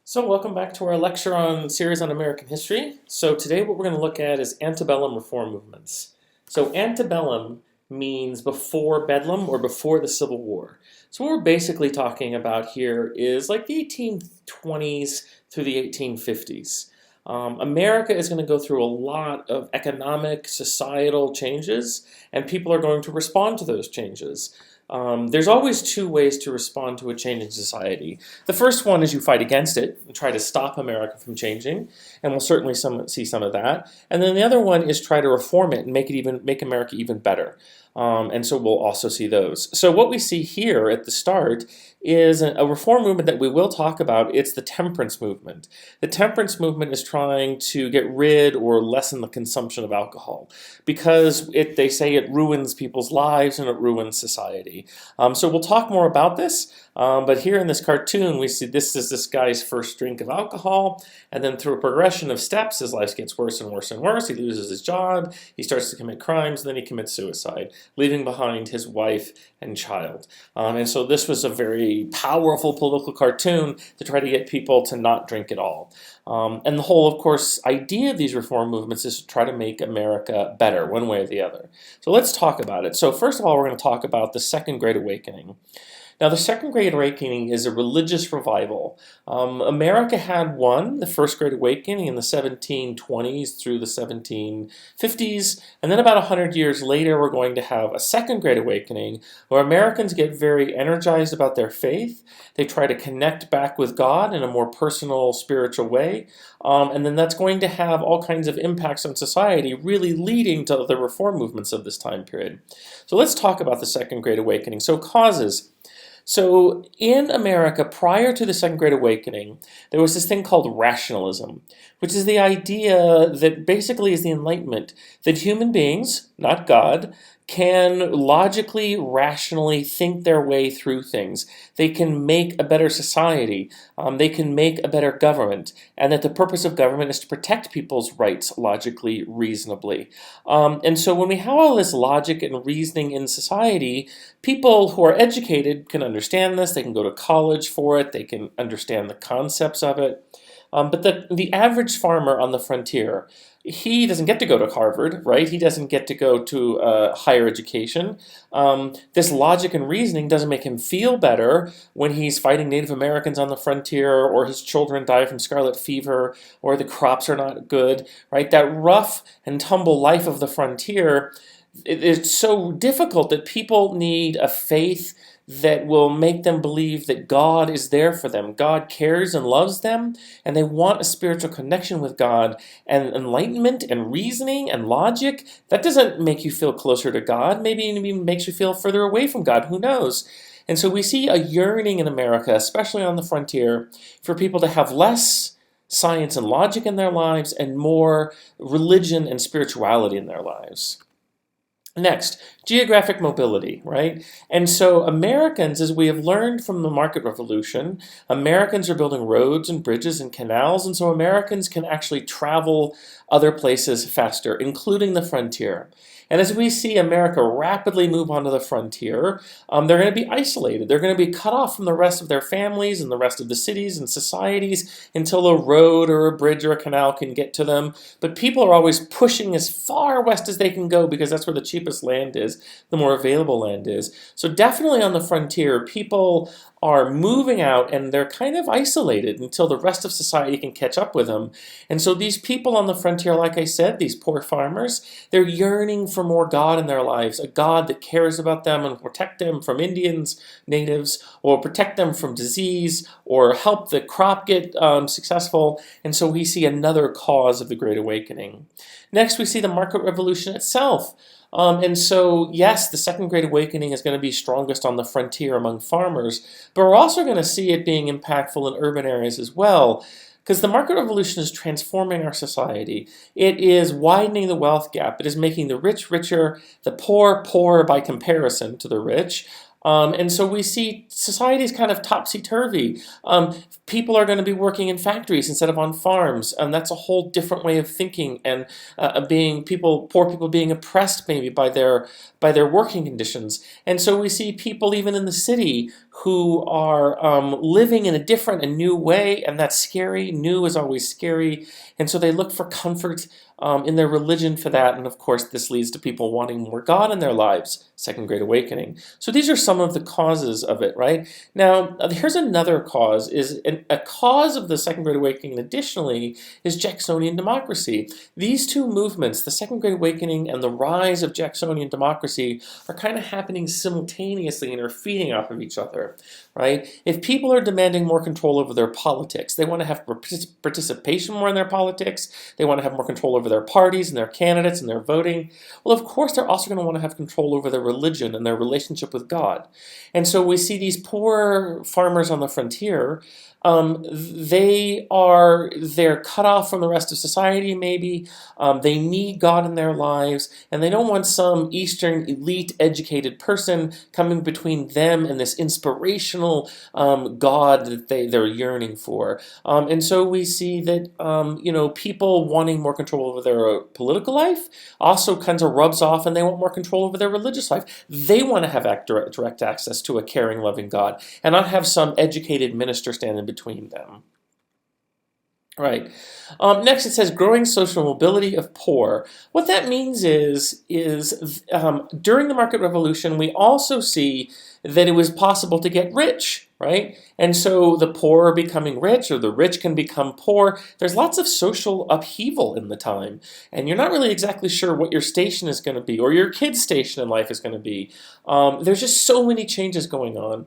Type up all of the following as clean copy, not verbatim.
So welcome back to our lecture on series on American history. So today what we're going to look at is antebellum reform movements. So antebellum means before Bedlam or before the Civil War. So what we're basically talking about here is like the 1820s through the 1850s. America is going to go through a lot of economic, societal changes, and people are going to respond to those changes. There's always two ways to respond to a changing society. The first one is you fight against it and try to stop America from changing, and we'll certainly see some of that. And then the other one is try to reform it and make America even better. And so we'll also see those. So what we see here at the start is a reform movement that we will talk about. It's the temperance movement. The temperance movement is trying to get rid or lessen the consumption of alcohol because they say it ruins people's lives and it ruins society. So we'll talk more about this, but here in this cartoon we see this guy's first drink of alcohol, and then through a progression of steps his life gets worse and worse and worse. He loses his job, he starts to commit crimes, and then he commits suicide, leaving behind his wife and child. And so this was a very powerful political cartoon to try to get people to not drink at all. And the whole, of course, idea of these reform movements is to try to make America better, one way or the other. So let's talk about it. So first of all, we're going to talk about the Second Great Awakening. Now, the Second Great Awakening is a religious revival. America had one, the First Great Awakening, in the 1720s through the 1750s, and then about 100 years later, we're going to have a Second Great Awakening, where Americans get very energized about their faith. They try to connect back with God in a more personal, spiritual way, and then that's going to have all kinds of impacts on society, really leading to the reform movements of this time period. So let's talk about the Second Great Awakening. So causes. So in America, prior to the Second Great Awakening, there was this thing called rationalism, which is the idea that basically is the Enlightenment, that human beings, not God, can logically, rationally think their way through things. They can make a better society. They can make a better government, and that the purpose of government is to protect people's rights logically, reasonably. And so when we have all this logic and reasoning in society, people who are educated can understand this. They can go to college for it. They can understand the concepts of it. But the average farmer on the frontier, he doesn't get to go to Harvard, right? He doesn't get to go to higher education. This logic and reasoning doesn't make him feel better when he's fighting Native Americans on the frontier, or his children die from scarlet fever, or the crops are not good, right? That rough and tumble life of the frontier, it's so difficult that people need a faith that will make them believe that God is there for them. God cares and loves them, and they want a spiritual connection with God. And enlightenment and reasoning and logic, that doesn't make you feel closer to God. Maybe it even makes you feel further away from God. Who knows? And so we see a yearning in America, especially on the frontier, for people to have less science and logic in their lives and more religion and spirituality in their lives. Next, geographic mobility, right? And so Americans, as we have learned from the market revolution, Americans are building roads and bridges and canals, and so Americans can actually travel other places faster, including the frontier. And as we see America rapidly move onto the frontier, they're going to be isolated. They're going to be cut off from the rest of their families and the rest of the cities and societies until a road or a bridge or a canal can get to them. But people are always pushing as far west as they can go because that's where the cheapest land is, the more available land is. So definitely on the frontier, people are moving out and they're kind of isolated until the rest of society can catch up with them. And so these people on the frontier, like I said, these poor farmers, they're yearning for more God in their lives, a God that cares about them and protect them from Indians, natives, or protect them from disease, or help the crop get successful. And so we see another cause of the Great Awakening. Next, we see the market revolution itself. And so, yes, the Second Great Awakening is going to be strongest on the frontier among farmers, but we're also going to see it being impactful in urban areas as well, because the market revolution is transforming our society. It is widening the wealth gap. It is making the rich richer, the poor poorer by comparison to the rich. And so we see society is kind of topsy-turvy. People are going to be working in factories instead of on farms, and that's a whole different way of thinking, and poor people being oppressed maybe by their working conditions. And so we see people even in the city who are living in a different and new way, and that's scary. New is always scary, and so they look for comfort in their religion for that. And of course, this leads to people wanting more God in their lives. Second Great Awakening. So these are some of the causes of it, right? Now, here's another cause. A cause of the Second Great Awakening, additionally, is Jacksonian democracy. These two movements, the Second Great Awakening and the rise of Jacksonian democracy, are kind of happening simultaneously and are feeding off of each other, right? If people are demanding more control over their politics, they want to have participation more in their politics, they want to have more control over their parties and their candidates and their voting, well, of course, they're also going to want to have control over their religion and their relationship with God. And so we see these poor farmers on the frontier. They're cut off from the rest of society, maybe. They need God in their lives, and they don't want some Eastern elite educated person coming between them and this inspirational God that they're yearning for. And so we see that people wanting more control over their political life also kind of rubs off, and they want more control over their religious life. They want to have direct access to a caring, loving God, and not have some educated minister stand in between them. Right. Next, it says growing social mobility of poor. What that means is during the market revolution, we also see that it was possible to get rich, right? And so the poor are becoming rich, or the rich can become poor. There's lots of social upheaval in the time, and you're not really exactly sure what your station is going to be, or your kid's station in life is going to be. There's just so many changes going on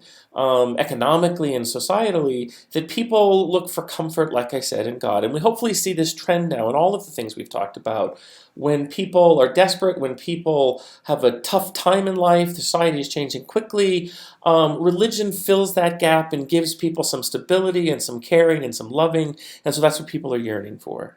economically and societally that people look for comfort, like I said, in God. And we hopefully see this trend now in all of the things we've talked about. When people are desperate, when people have a tough time in life, society is changing quickly, religion fills that gap and gives people some stability and some caring and some loving, and so that's what people are yearning for.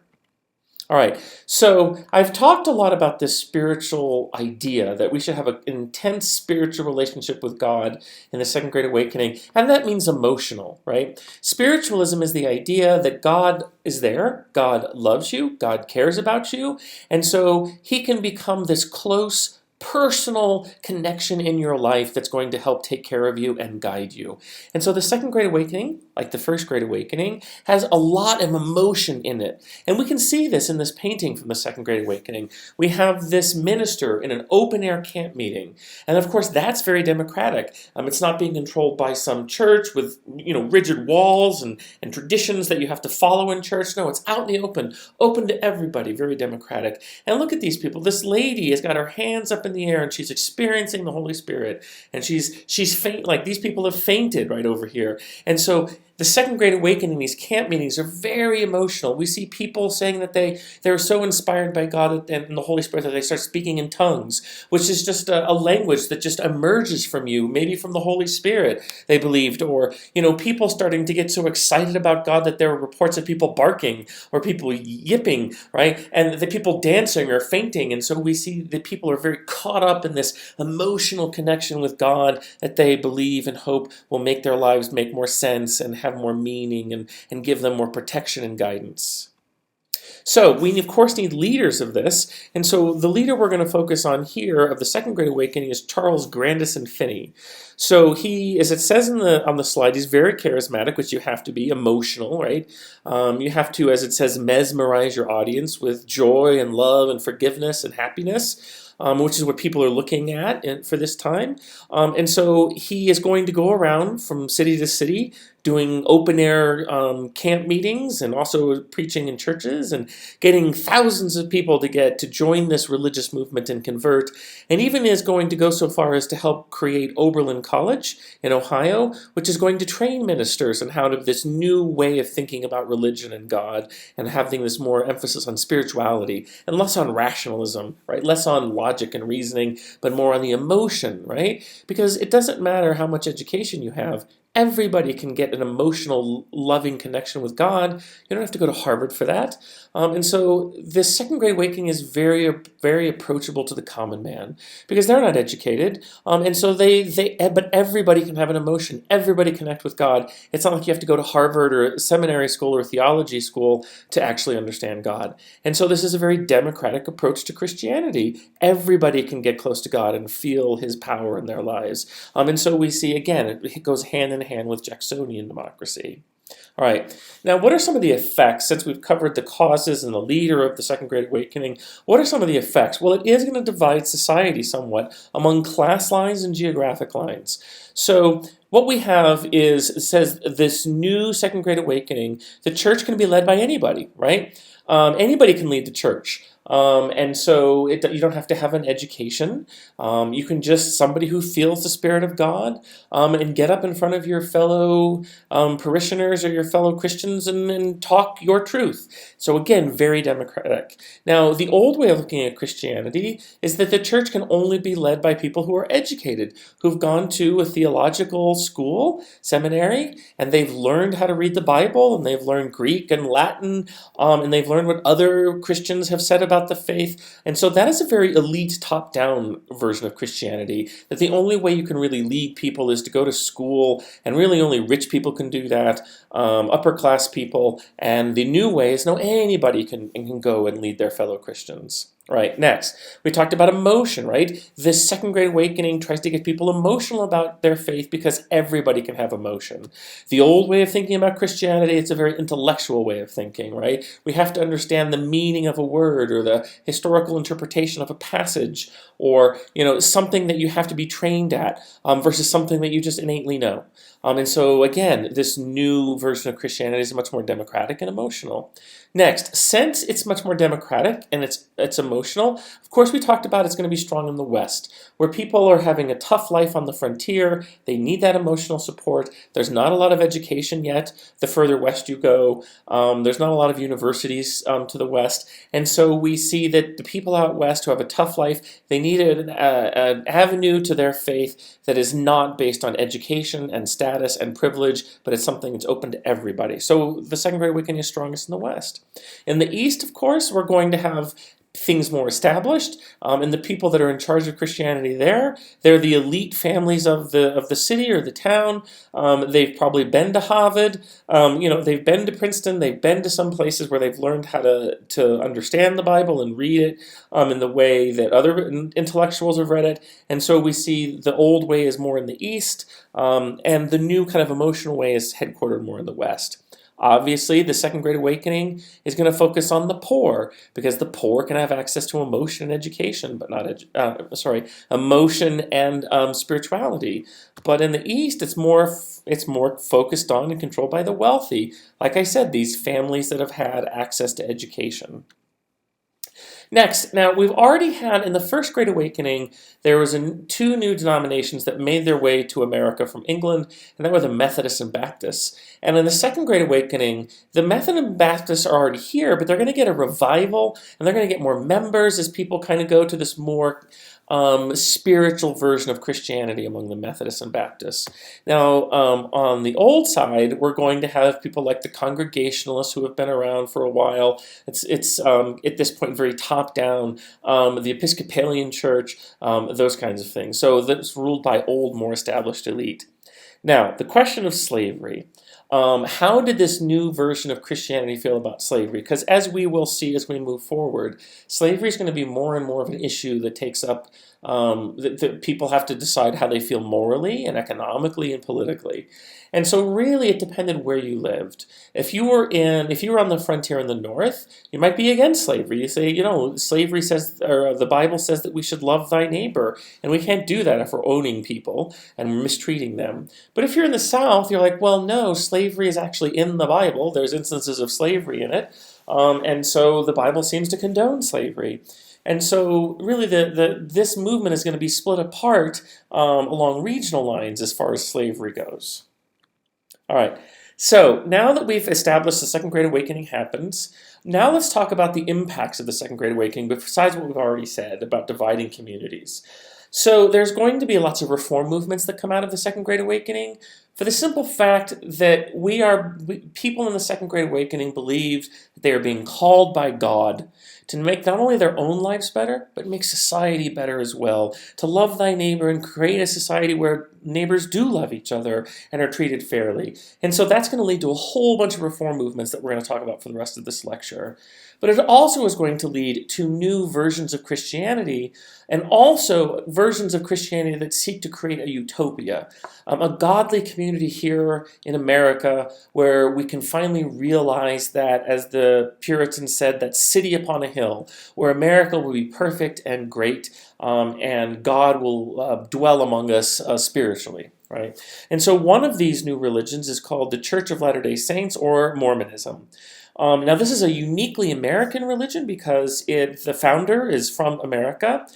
All right, so I've talked a lot about this spiritual idea that we should have an intense spiritual relationship with God in the Second Great Awakening, and that means emotional, right? Spiritualism is the idea that God is there, God loves you, God cares about you, and so he can become this close, personal connection in your life that's going to help take care of you and guide you. And so the Second Great Awakening, like the First Great Awakening, has a lot of emotion in it. And we can see this in this painting from the Second Great Awakening. We have this minister in an open-air camp meeting. And of course, that's very democratic. It's not being controlled by some church with rigid walls and traditions that you have to follow in church. No, it's out in the open to everybody, very democratic. And look at these people. This lady has got her hands up in the air, and she's experiencing the Holy Spirit, and she's faint, like these people have fainted right over here. And so the Second Great Awakening, these camp meetings are very emotional. We see people saying that they're so inspired by God and the Holy Spirit that they start speaking in tongues, which is just a language that just emerges from you, maybe from the Holy Spirit, they believed. Or, people starting to get so excited about God that there are reports of people barking or people yipping, right? And the people dancing or fainting. And so we see that people are very caught up in this emotional connection with God that they believe and hope will make their lives make more sense and have more meaning and give them more protection and guidance. So we, of course, need leaders of this. And so the leader we're going to focus on here of the Second Great Awakening is Charles Grandison Finney. So he, as it says on the slide, he's very charismatic, which you have to be, emotional, right? You have to, as it says, mesmerize your audience with joy and love and forgiveness and happiness. Which is what people are looking at for this time. And so he is going to go around from city to city doing open-air camp meetings and also preaching in churches and getting thousands of people to join this religious movement and convert, and even is going to go so far as to help create Oberlin College in Ohio, which is going to train ministers on how to this new way of thinking about religion and God and having this more emphasis on spirituality and less on rationalism, right? Less on logic and reasoning, but more on the emotion, right? Because it doesn't matter how much education you have. Everybody can get an emotional, loving connection with God. You don't have to go to Harvard for that. And so this second great awakening is very, very approachable to the common man because they're not educated. And so but everybody can have an emotion. Everybody connect with God. It's not like you have to go to Harvard or seminary school or theology school to actually understand God. And so this is a very democratic approach to Christianity. Everybody can get close to God and feel his power in their lives. And so we see, again, it goes hand in hand with Jacksonian democracy. All right, now what are some of the effects, since we've covered the causes and the leader of the Second Great Awakening, what are some of the effects? Well, it is going to divide society somewhat among class lines and geographic lines. So what we have is, it says this new Second Great Awakening, the church can be led by anybody, right? Anybody can lead the church. And so you don't have to have an education. You can just somebody who feels the Spirit of God and get up in front of your fellow parishioners or your fellow Christians and talk your truth. So again, very democratic. Now, the old way of looking at Christianity is that the church can only be led by people who are educated, who've gone to a theological school, seminary, and they've learned how to read the Bible, and they've learned Greek and Latin, and they've learned what other Christians have said about the faith. And so that is a very elite top-down version of Christianity, that the only way you can really lead people is to go to school, and really only rich people can do that, upper-class people, and the new way is no, anybody can go and lead their fellow Christians. Right, next, we talked about emotion, right? This Second Great Awakening tries to get people emotional about their faith because everybody can have emotion. The old way of thinking about Christianity, it's a very intellectual way of thinking, right? We have to understand the meaning of a word or the historical interpretation of a passage or, something that you have to be trained at versus something that you just innately know. And so, again, this new version of Christianity is much more democratic and emotional. Next, since it's much more democratic and it's emotional, of course we talked about it's going to be strong in the West, where people are having a tough life on the frontier. They need that emotional support. There's not a lot of education yet. The further west you go, there's not a lot of universities to the west. And so we see that the people out west who have a tough life, they need an avenue to their faith that is not based on education and status and privilege, but it's something that's open to everybody. So the Second Great Awakening is strongest in the West. In the East, of course, we're going to have things more established, and the people that are in charge of Christianity they're the elite families of the city or the town. They've probably been to Harvard, they've been to Princeton, they've been to some places where they've learned how to understand the Bible and read it in the way that other intellectuals have read it. And so we see the old way is more in the East, and the new kind of emotional way is headquartered more in the West. Obviously, the Second Great Awakening is going to focus on the poor because the poor can have access to emotion and education, but not emotion and spirituality. But in the East, it's more focused on and controlled by the wealthy. Like I said, these families that have had access to education. Next, now we've already had, in the First Great Awakening, there was two new denominations that made their way to America from England, and that were the Methodists and Baptists. And in the Second Great Awakening, the Methodists and Baptists are already here, but they're going to get a revival, and they're going to get more members as people kind of go to this more spiritual version of Christianity among the Methodists and Baptists. Now, on the old side, we're going to have people like the Congregationalists who have been around for a while. It's at this point very top-down, the Episcopalian Church, those kinds of things. So that's ruled by old, more established elite. Now, the question of slavery. How did this new version of Christianity feel about slavery? Because as we will see as we move forward, slavery is going to be more and more of an issue that takes up, that people have to decide how they feel morally and economically and politically. And so really it depended where you lived. If you were on the frontier in the north, you might be against slavery. You say, slavery says, or the Bible says that we should love thy neighbor, and we can't do that if we're owning people and we're mistreating them. But if you're in the south, you're like, well, no, slavery is actually in the Bible. There's instances of slavery in it, and so the Bible seems to condone slavery. And so really this movement is going to be split apart along regional lines as far as slavery goes. All right, so now that we've established the Second Great Awakening happens, now let's talk about the impacts of the Second Great Awakening, besides what we've already said about dividing communities. So there's going to be lots of reform movements that come out of the Second Great Awakening for the simple fact that people in the Second Great Awakening believed that they are being called by God to make not only their own lives better, but make society better as well, to love thy neighbor and create a society where neighbors do love each other and are treated fairly. And so that's going to lead to a whole bunch of reform movements that we're going to talk about for the rest of this lecture. But it also is going to lead to new versions of Christianity, and also versions of Christianity that seek to create a utopia, a godly community here in America where we can finally realize that, as the Puritans said, that city upon a hill, where America will be perfect and great, and God will dwell among us spiritually. Right? And so one of these new religions is called the Church of Latter-day Saints, or Mormonism. Now, this is a uniquely American religion because the founder is from America,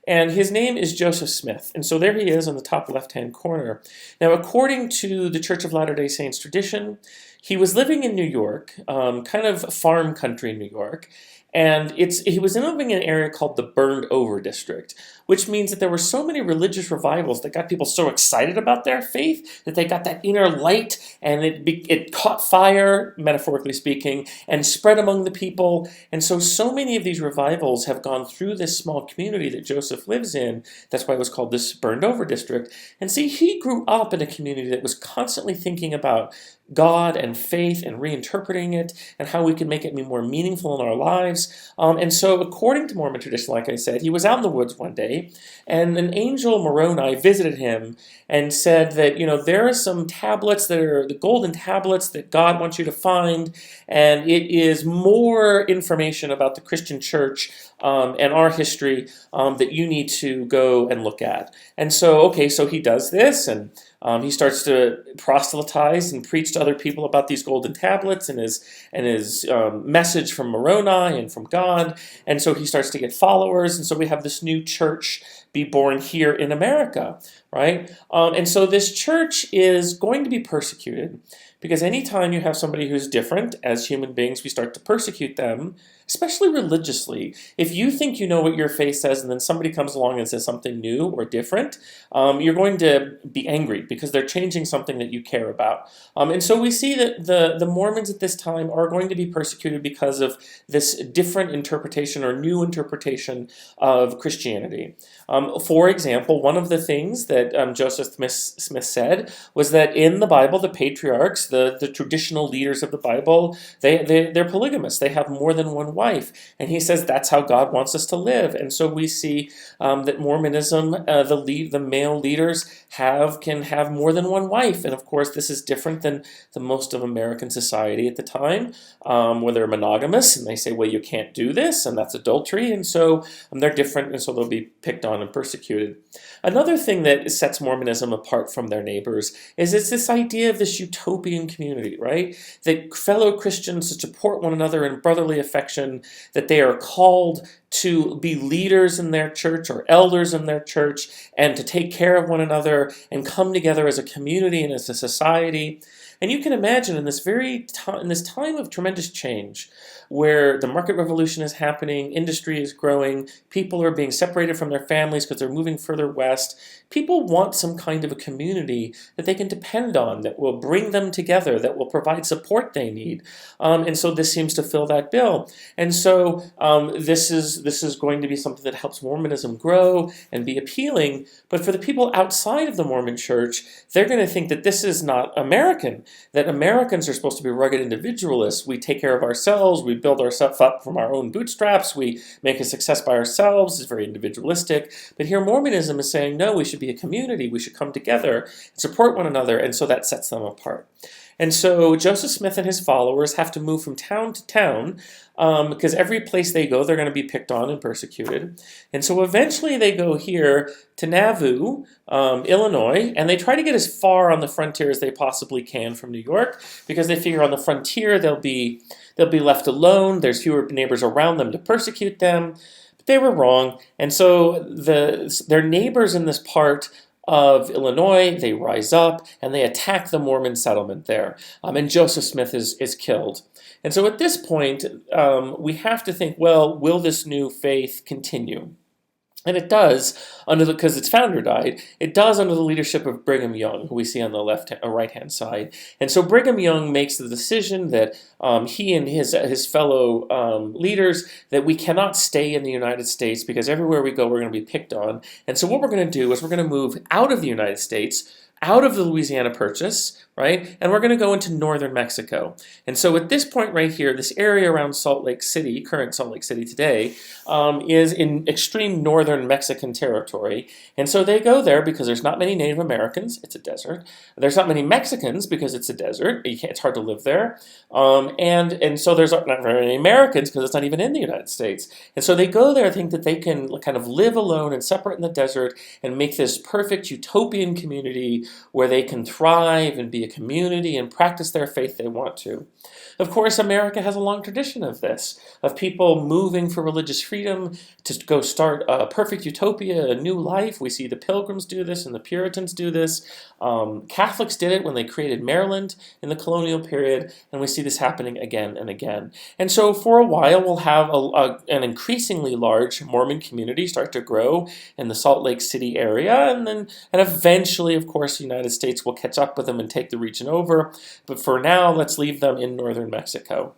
and his name is Joseph Smith. And so there he is on the top left-hand corner. Now, according to the Church of Latter-day Saints tradition, he was living in New York, kind of farm country in New York, and he was living in an area called the Burned Over District, which means that there were so many religious revivals that got people so excited about their faith that they got that inner light, and it caught fire, metaphorically speaking, and spread among the people. And so many of these revivals have gone through this small community that Joseph lives in. That's why it was called this Burned Over District. And see, he grew up in a community that was constantly thinking about God and faith and reinterpreting it and how we can make it be more meaningful in our lives. And so according to Mormon tradition, like I said, he was out in the woods one day, and an angel Moroni visited him and said that, there are some tablets that are the golden tablets that God wants you to find, and it is more information about the Christian church and our history that you need to go and look at. And so he does this, and he starts to proselytize and preach to other people about these golden tablets and his message from Moroni and from God. And so he starts to get followers. And so we have this new church be born here in America, right? And so this church is going to be persecuted because anytime you have somebody who's different, as human beings, we start to persecute them, especially religiously. If you think you know what your faith says and then somebody comes along and says something new or different, you're going to be angry because they're changing something that you care about. And so we see that the Mormons at this time are going to be persecuted because of this different interpretation or new interpretation of Christianity. For example, one of the things that Joseph Smith said was that in the Bible, the patriarchs, the traditional leaders of the Bible, they're polygamous. They have more than one wife. And he says that's how God wants us to live. And so we see that Mormonism, the male leaders can have more than one wife. And of course, this is different than the most of American society at the time, where they're monogamous and they say, well, you can't do this, and that's adultery. And so they're different, and so they'll be picked on and persecuted. Another thing that sets Mormonism apart from their neighbors is it's this idea of this utopian community, right? That fellow Christians support one another in brotherly affection, that they are called to be leaders in their church or elders in their church and to take care of one another and come together as a community and as a society. And you can imagine in this time of tremendous change, where the market revolution is happening, industry is growing, people are being separated from their families because they're moving further west, people want some kind of a community that they can depend on, that will bring them together, that will provide support they need. And so this seems to fill that bill. And so this is going to be something that helps Mormonism grow and be appealing. But for the people outside of the Mormon church, they're going to think that this is not American, that Americans are supposed to be rugged individualists. We take care of ourselves, we build ourselves up from our own bootstraps, we make a success by ourselves. It's very individualistic. But here Mormonism is saying, no, we should be a community, we should come together and support one another, and so that sets them apart. And so Joseph Smith and his followers have to move from town to town because every place they go, they're going to be picked on and persecuted. And so eventually they go here to Nauvoo, Illinois, and they try to get as far on the frontier as they possibly can from New York because they figure on the frontier they'll be left alone. There's fewer neighbors around them to persecute them. But they were wrong. And so their neighbors in this part of Illinois, they rise up and they attack the Mormon settlement there. And Joseph Smith is killed. And so at this point, we have to think, well, will this new faith continue? And it does, because its founder died, it does under the leadership of Brigham Young, who we see on the right-hand side. And so Brigham Young makes the decision that he and his fellow leaders, that we cannot stay in the United States because everywhere we go we're going to be picked on. And so what we're going to do is we're going to move out of the United States, out of the Louisiana Purchase, right? And we're going to go into northern Mexico. And so at this point right here, this area around Salt Lake City, current Salt Lake City today, is in extreme northern Mexican territory. And so they go there because there's not many Native Americans, it's a desert. There's not many Mexicans because it's a desert, it's hard to live there. And so there's not very many Americans because it's not even in the United States. And so they go there, think that they can kind of live alone and separate in the desert and make this perfect utopian community where they can thrive and be a community and practice their faith they want to. Of course, America has a long tradition of this, of people moving for religious freedom to go start a perfect utopia, a new life. We see the Pilgrims do this and the Puritans do this. Catholics did it when they created Maryland in the colonial period, and we see this happening again and again. And so for a while, we'll have an increasingly large Mormon community start to grow in the Salt Lake City area, and eventually, of course, the United States will catch up with them and take the region over. But for now, let's leave them in northern Mexico.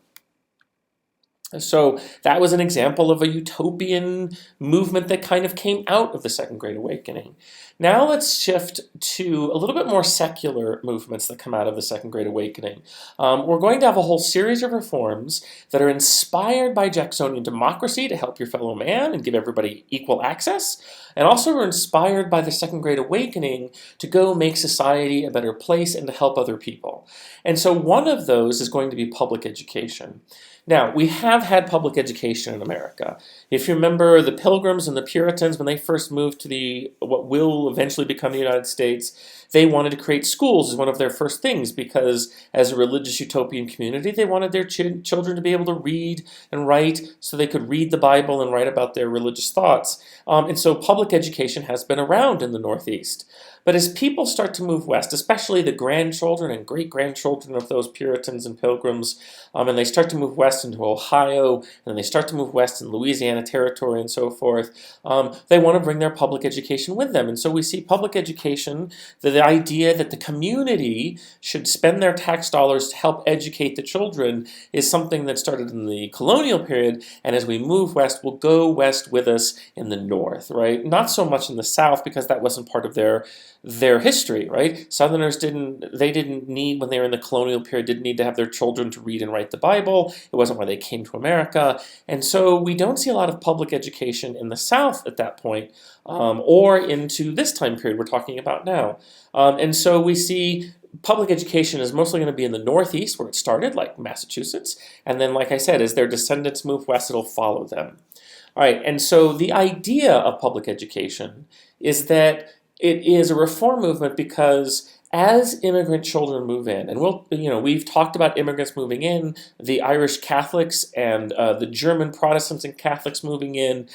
So that was an example of a utopian movement that kind of came out of the Second Great Awakening. Now let's shift to a little bit more secular movements that come out of the Second Great Awakening. We're going to have a whole series of reforms that are inspired by Jacksonian democracy to help your fellow man and give everybody equal access, and also are inspired by the Second Great Awakening to go make society a better place and to help other people. And so one of those is going to be public education. Now, we have had public education in America. If you remember the Pilgrims and the Puritans, when they first moved to what will eventually become the United States, they wanted to create schools as one of their first things because as a religious utopian community, they wanted their children to be able to read and write so they could read the Bible and write about their religious thoughts. And so public education has been around in the Northeast. But as people start to move west, especially the grandchildren and great-grandchildren of those Puritans and Pilgrims, and they start to move west into Ohio, and then they start to move west in Louisiana Territory and so forth, they want to bring their public education with them. And so we see public education, the idea that the community should spend their tax dollars to help educate the children is something that started in the colonial period, and as we move west, will go west with us in the north, right? Not so much in the south because that wasn't part of their history, right? Southerners didn't need, when they were in the colonial period, didn't need to have their children to read and write the Bible. It wasn't why they came to America. And so we don't see a lot of public education in the South at that point, or into this time period we're talking about now. And so we see public education is mostly going to be in the Northeast where it started, like Massachusetts. And then, like I said, as their descendants move west, it'll follow them. All right, and so the idea of public education is that it is a reform movement because as immigrant children move in, and we've talked about immigrants moving in, the Irish Catholics and the German Protestants and Catholics moving in,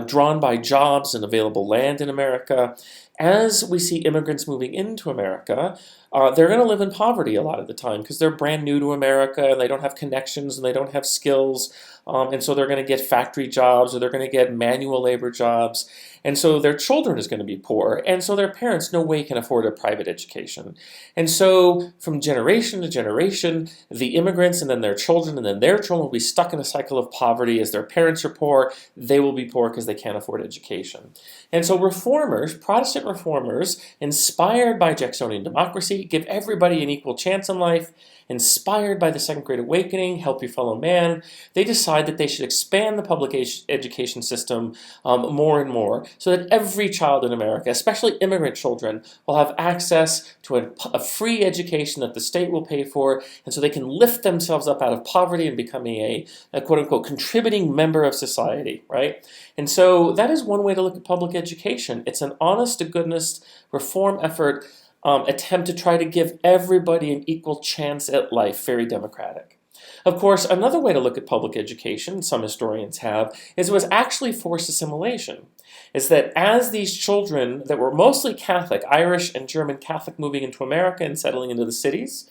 drawn by jobs and available land in America. As we see immigrants moving into America, they're going to live in poverty a lot of the time because they're brand new to America and they don't have connections and they don't have skills. And so they're going to get factory jobs or they're going to get manual labor jobs. And so their children is going to be poor. And so their parents no way can afford a private education. And so from generation to generation, the immigrants and then their children and then their children will be stuck in a cycle of poverty. As their parents are poor, they will be poor because they can't afford education. And so reformers, Protestant reformers, inspired by Jacksonian democracy, give everybody an equal chance in life, inspired by the Second Great Awakening, help your fellow man, they decide that they should expand the public education system more and more so that every child in America, especially immigrant children, will have access to a free education that the state will pay for, and so they can lift themselves up out of poverty and becoming a quote-unquote contributing member of society, right? And so that is one way to look at public education. It's an honest-to-goodness reform effort attempt to try to give everybody an equal chance at life, very democratic. Of course, another way to look at public education, some historians have, is it was actually forced assimilation. Is that as these children that were mostly Catholic, Irish and German Catholic moving into America and settling into the cities,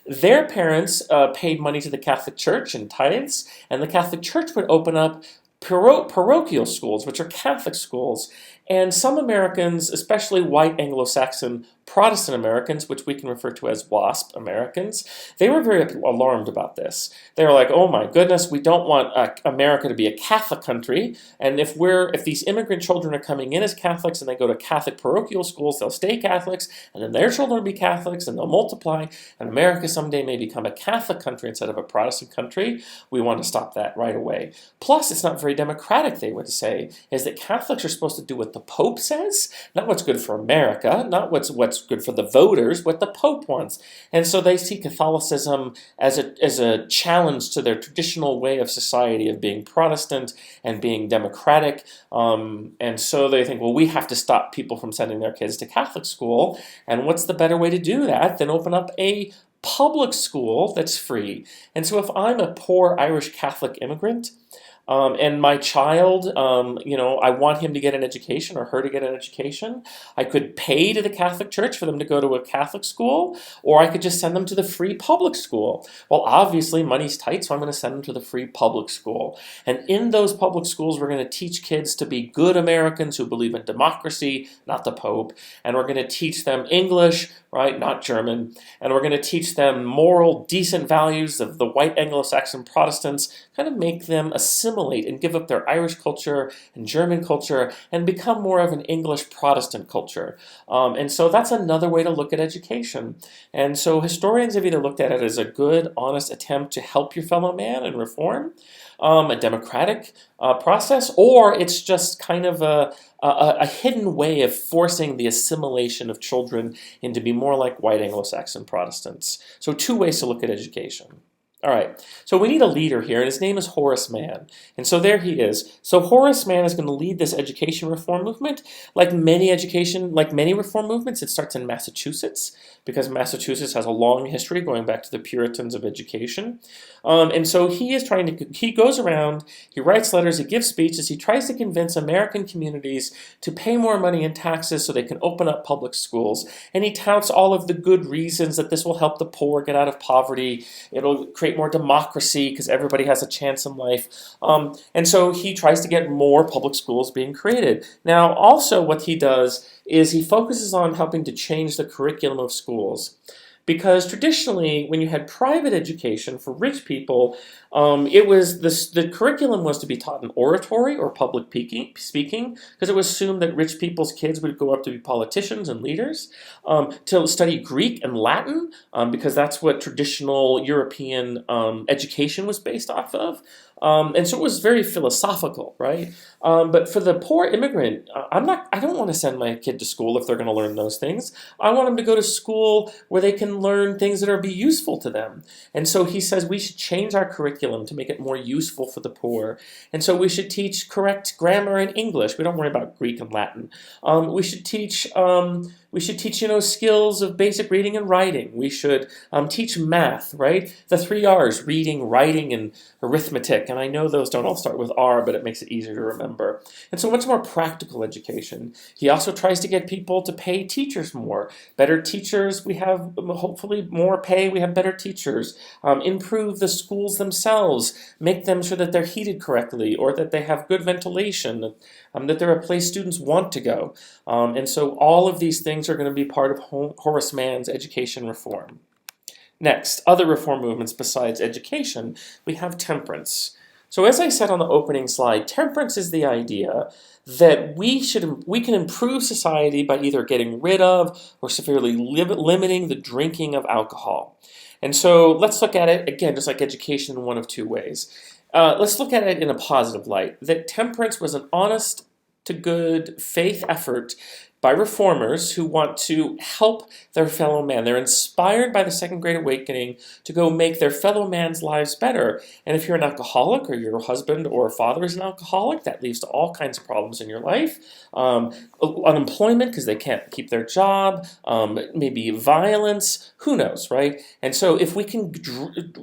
their parents paid money to the Catholic Church in tithes, and the Catholic Church would open up parochial schools, which are Catholic schools. And some Americans, especially white Anglo-Saxon Protestant Americans, which we can refer to as WASP Americans, they were very alarmed about this. They were like, oh my goodness, we don't want America to be a Catholic country, and if these immigrant children are coming in as Catholics and they go to Catholic parochial schools, they'll stay Catholics, and then their children will be Catholics, and they'll multiply, and America someday may become a Catholic country instead of a Protestant country. We want to stop that right away. Plus, it's not very democratic, they would say, is that Catholics are supposed to do what the Pope says, not what's good for America, not what's good for the voters, what the Pope wants. And so they see Catholicism as a challenge to their traditional way of society of being Protestant and being democratic. And so they think, well, we have to stop people from sending their kids to Catholic school. And what's the better way to do that than open up a public school that's free? And so if I'm a poor Irish Catholic immigrant, and my child, I want him to get an education or her to get an education, I could pay to the Catholic Church for them to go to a Catholic school, or I could just send them to the free public school. Well, obviously money's tight, so I'm going to send them to the free public school. And in those public schools, we're going to teach kids to be good Americans who believe in democracy, not the Pope. And we're going to teach them English, right, not German. And we're going to teach them moral, decent values of the white Anglo-Saxon Protestants, kind of make them assimilate and give up their Irish culture and German culture and become more of an English Protestant culture. And so that's another way to look at education. And so historians have either looked at it as a good, honest attempt to help your fellow man and reform, a democratic process, or it's just kind of a hidden way of forcing the assimilation of children into be more like white Anglo-Saxon Protestants. So two ways to look at education. All right, so we need a leader here, and his name is Horace Mann. And so there he is. So Horace Mann is going to lead this education reform movement. Like many reform movements, it starts in Massachusetts, because Massachusetts has a long history going back to the Puritans of education. And so he goes around, he writes letters, he gives speeches, he tries to convince American communities to pay more money in taxes so they can open up public schools. And he touts all of the good reasons that this will help the poor get out of poverty. It'll create more democracy because everybody has a chance in life. And so he tries to get more public schools being created. Now, also what he does is he focuses on helping to change the curriculum of schools. Because traditionally, when you had private education for rich people, the curriculum was to be taught in oratory or public speaking, because it was assumed that rich people's kids would go up to be politicians and leaders, to study Greek and Latin, because that's what traditional European education was based off of. And so it was very philosophical, right? But for the poor immigrant, I don't want to send my kid to school if they're going to learn those things. I want them to go to school where they can learn things that are be useful to them. And so he says we should change our curriculum to make it more useful for the poor. And so we should teach correct grammar in English. We don't worry about Greek and Latin. We should teach skills of basic reading and writing. We should teach math, right? The 3 R's, reading, writing, and arithmetic. And I know those don't all start with R, but it makes it easier to remember. And so much more practical education. He also tries to get people to pay teachers more. Better teachers, we have hopefully more pay, we have better teachers. Improve the schools themselves. Make them sure that they're heated correctly or that they have good ventilation, that they're a place students want to go. And so all of these things are going to be part of Horace Mann's education reform. Next, other reform movements besides education, we have temperance. So as I said on the opening slide, temperance is the idea that we can improve society by either getting rid of or severely limiting the drinking of alcohol. And so let's look at it, again, just like education, in one of two ways. Let's look at it in a positive light, that temperance was an honest to good faith effort by reformers who want to help their fellow man. They're inspired by the Second Great Awakening to go make their fellow man's lives better. And if you're an alcoholic or your husband or father is an alcoholic, that leads to all kinds of problems in your life. Unemployment because they can't keep their job, maybe violence, who knows, right? And so if we can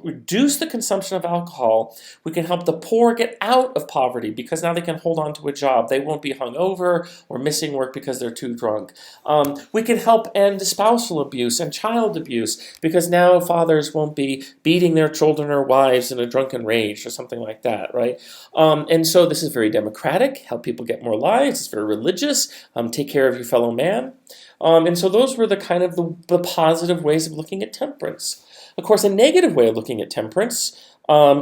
reduce the consumption of alcohol, we can help the poor get out of poverty because now they can hold on to a job. They won't be hungover or missing work because they're too too drunk. We can help end spousal abuse and child abuse because now fathers won't be beating their children or wives in a drunken rage or something like that, right? And so this is very democratic, help people get more lives. It's very religious, take care of your fellow man. And so those were the kind of the positive ways of looking at temperance. Of course, a negative way of looking at temperance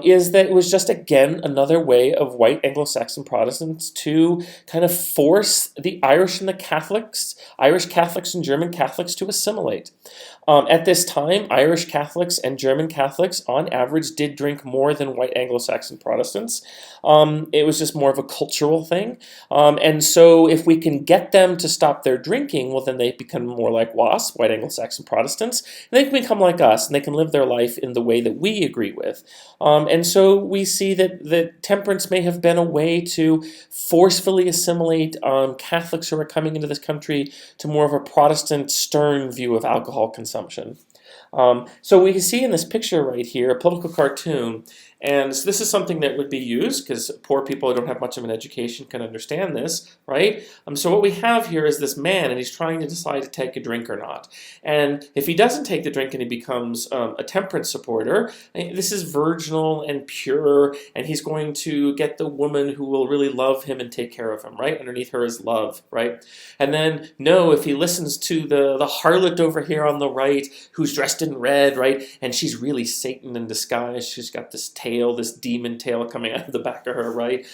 is that it was just, again, another way of white Anglo-Saxon Protestants to kind of force the Irish and the Catholics, Irish Catholics and German Catholics to assimilate. At this time, Irish Catholics and German Catholics, on average, did drink more than white Anglo-Saxon Protestants. It was just more of a cultural thing. And so if we can get them to stop their drinking, well, then they become more like WASP, white Anglo-Saxon Protestants, and they can become like us, and they can live their life in the way that we agree with. And so we see that temperance may have been a way to forcefully assimilate Catholics who are coming into this country to more of a Protestant, stern view of alcohol consumption. So we can see in this picture right here, a political cartoon, and so this is something that would be used because poor people who don't have much of an education can understand this, right? So what we have here is this man, and he's trying to decide to take a drink or not. And if he doesn't take the drink and he becomes a temperance supporter, this is virginal and pure, and he's going to get the woman who will really love him and take care of him, right? Underneath her is love, right? And then, no, if he listens to the harlot over here on the right, who's dressed in red, right? And she's really Satan in disguise. She's got this tail, this demon tail coming out of the back of her, right?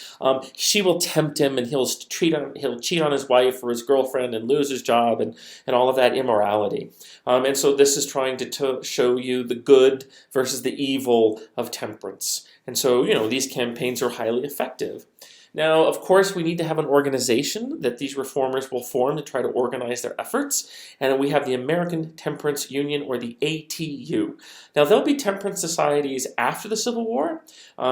She will tempt him, and he'll cheat on his wife or his girlfriend and lose his job and all of that immorality. And so this is trying to show you the good versus the evil of temperance. And so, these campaigns are highly effective. Now, of course, we need to have an organization that these reformers will form to try to organize their efforts. And we have the American Temperance Union, or the ATU. Now, there'll be temperance societies after the Civil War,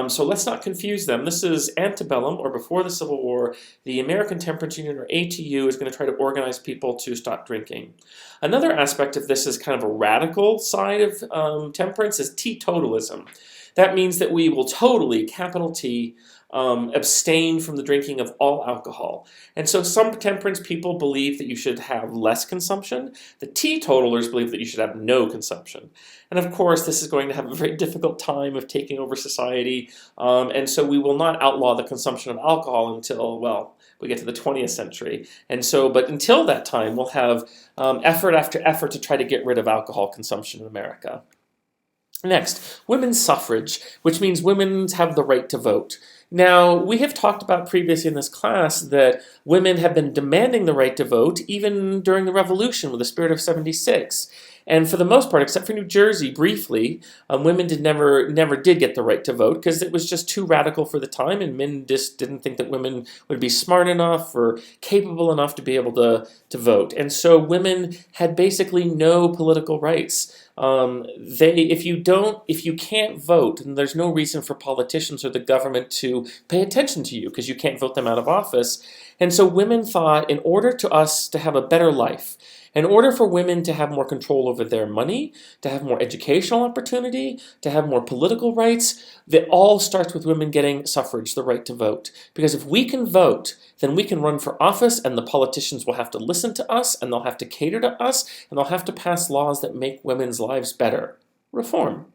so let's not confuse them. This is antebellum, or before the Civil War. The American Temperance Union, or ATU, is going to try to organize people to stop drinking. Another aspect of this is kind of a radical side of temperance is teetotalism. That means that we will totally, capital T, abstain from the drinking of all alcohol. And so some temperance people believe that you should have less consumption. The teetotalers believe that you should have no consumption. And of course, this is going to have a very difficult time of taking over society. And so we will not outlaw the consumption of alcohol until, well, we get to the 20th century. And so, but until that time, we'll have effort after effort to try to get rid of alcohol consumption in America. Next, women's suffrage, which means women have the right to vote. Now, we have talked about previously in this class that women have been demanding the right to vote even during the Revolution with the Spirit of 76. And for the most part, except for New Jersey, briefly, women never did get the right to vote because it was just too radical for the time, and men just didn't think that women would be smart enough or capable enough to be able to vote. And so women had basically no political rights. If you can't vote, then there's no reason for politicians or the government to pay attention to you because you can't vote them out of office. And so women thought, in order to us to have a better life, in order for women to have more control over their money, to have more educational opportunity, to have more political rights, that all starts with women getting suffrage, the right to vote. Because if we can vote, then we can run for office, and the politicians will have to listen to us, and they'll have to cater to us, and they'll have to pass laws that make women's lives better. Reform.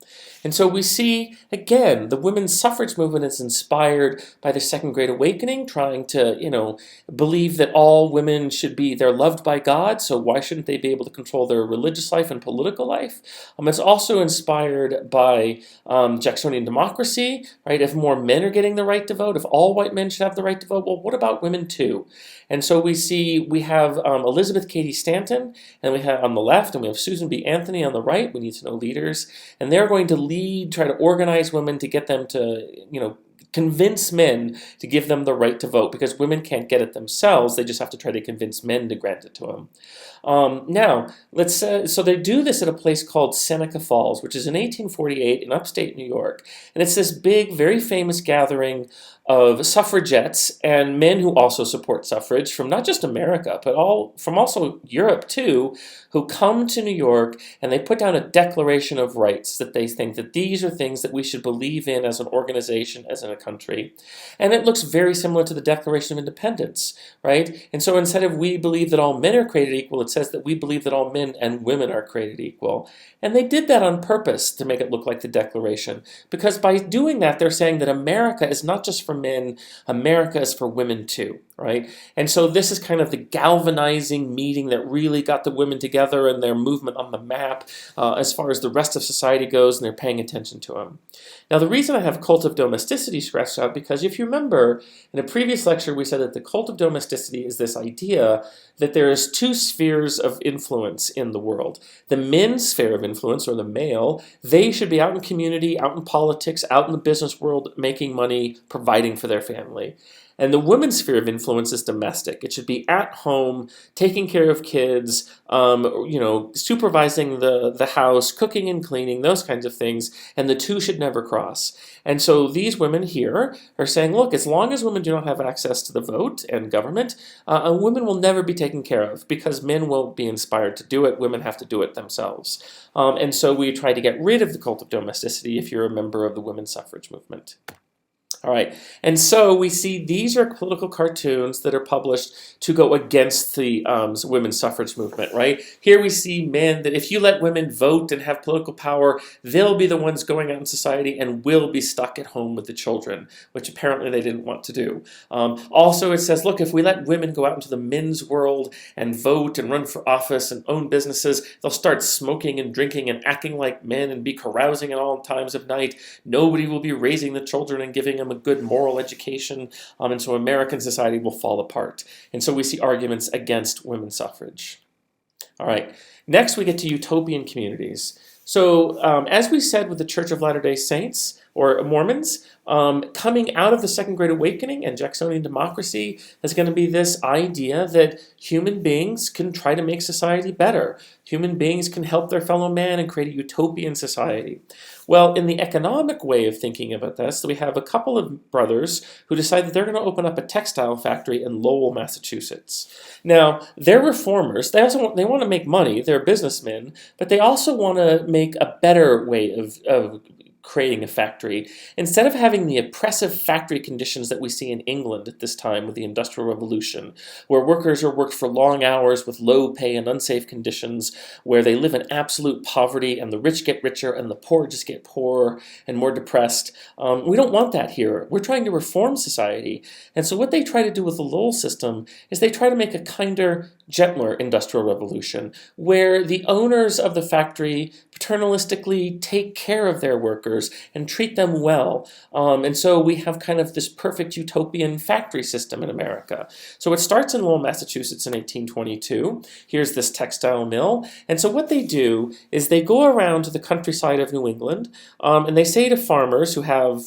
And so we see, again, the women's suffrage movement is inspired by the Second Great Awakening, trying to, believe that all women they're loved by God, so why shouldn't they be able to control their religious life and political life? It's also inspired by Jacksonian democracy, right? If more men are getting the right to vote, if all white men should have the right to vote, well, what about women too? And so we have Elizabeth Cady Stanton, and we have on the left, and we have Susan B. Anthony on the right. We need to know leaders. And they're going to try to organize women to get them to, convince men to give them the right to vote, because women can't get it themselves. They just have to try to convince men to grant it to them. Now, so they do this at a place called Seneca Falls, which is in 1848 in upstate New York. And it's this big, very famous gathering of suffragettes and men who also support suffrage from not just America, but from also Europe too, who come to New York, and they put down a declaration of rights that they think that these are things that we should believe in as an organization, as in a country. And it looks very similar to the Declaration of Independence, right? And so instead of we believe that all men are created equal, it says that we believe that all men and women are created equal. And they did that on purpose to make it look like the Declaration, because by doing that, they're saying that America is not just for men, America is for women too, right? And so this is kind of the galvanizing meeting that really got the women together and their movement on the map as far as the rest of society goes, and they're paying attention to them. Now, the reason I have cult of domesticity scratched out, because if you remember, in a previous lecture, we said that the cult of domesticity is this idea that there is two spheres of influence in the world. The men's sphere of influence, or the male, they should be out in community, out in politics, out in the business world, making money, providing for their family. And the women's sphere of influence is domestic. It should be at home, taking care of kids, supervising the house, cooking and cleaning, those kinds of things, and the two should never cross. And so these women here are saying, look, as long as women do not have access to the vote and government, women will never be taken care of, because men won't be inspired to do it. Women have to do it themselves. And so we try to get rid of the cult of domesticity if you're a member of the women's suffrage movement. All right, and so we see these are political cartoons that are published to go against the women's suffrage movement, right? Here we see men that if you let women vote and have political power, they'll be the ones going out in society and will be stuck at home with the children, which apparently they didn't want to do. Also, it says, look, if we let women go out into the men's world and vote and run for office and own businesses, they'll start smoking and drinking and acting like men and be carousing at all times of night. Nobody will be raising the children and giving them a good moral education, and so American society will fall apart. And so we see arguments against women's suffrage. All right, next we get to utopian communities. So as we said with the Church of Latter-day Saints, or Mormons, coming out of the Second Great Awakening and Jacksonian democracy is going to be this idea that human beings can try to make society better. Human beings can help their fellow man and create a utopian society. Well, in the economic way of thinking about this, we have a couple of brothers who decide that they're going to open up a textile factory in Lowell, Massachusetts. Now, they're reformers. They want to make money. They're businessmen, but they also want to make a better way of creating a factory. Instead of having the oppressive factory conditions that we see in England at this time with the Industrial Revolution, where workers are worked for long hours with low pay and unsafe conditions, where they live in absolute poverty and the rich get richer and the poor just get poorer and more depressed. We don't want that here. We're trying to reform society. And so what they try to do with the Lowell system is they try to make a kinder, gentler industrial revolution, where the owners of the factory paternalistically take care of their workers and treat them well. And so we have kind of this perfect utopian factory system in America. So it starts in Lowell, Massachusetts in 1822. Here's this textile mill. And so what they do is they go around to the countryside of New England, and they say to farmers who have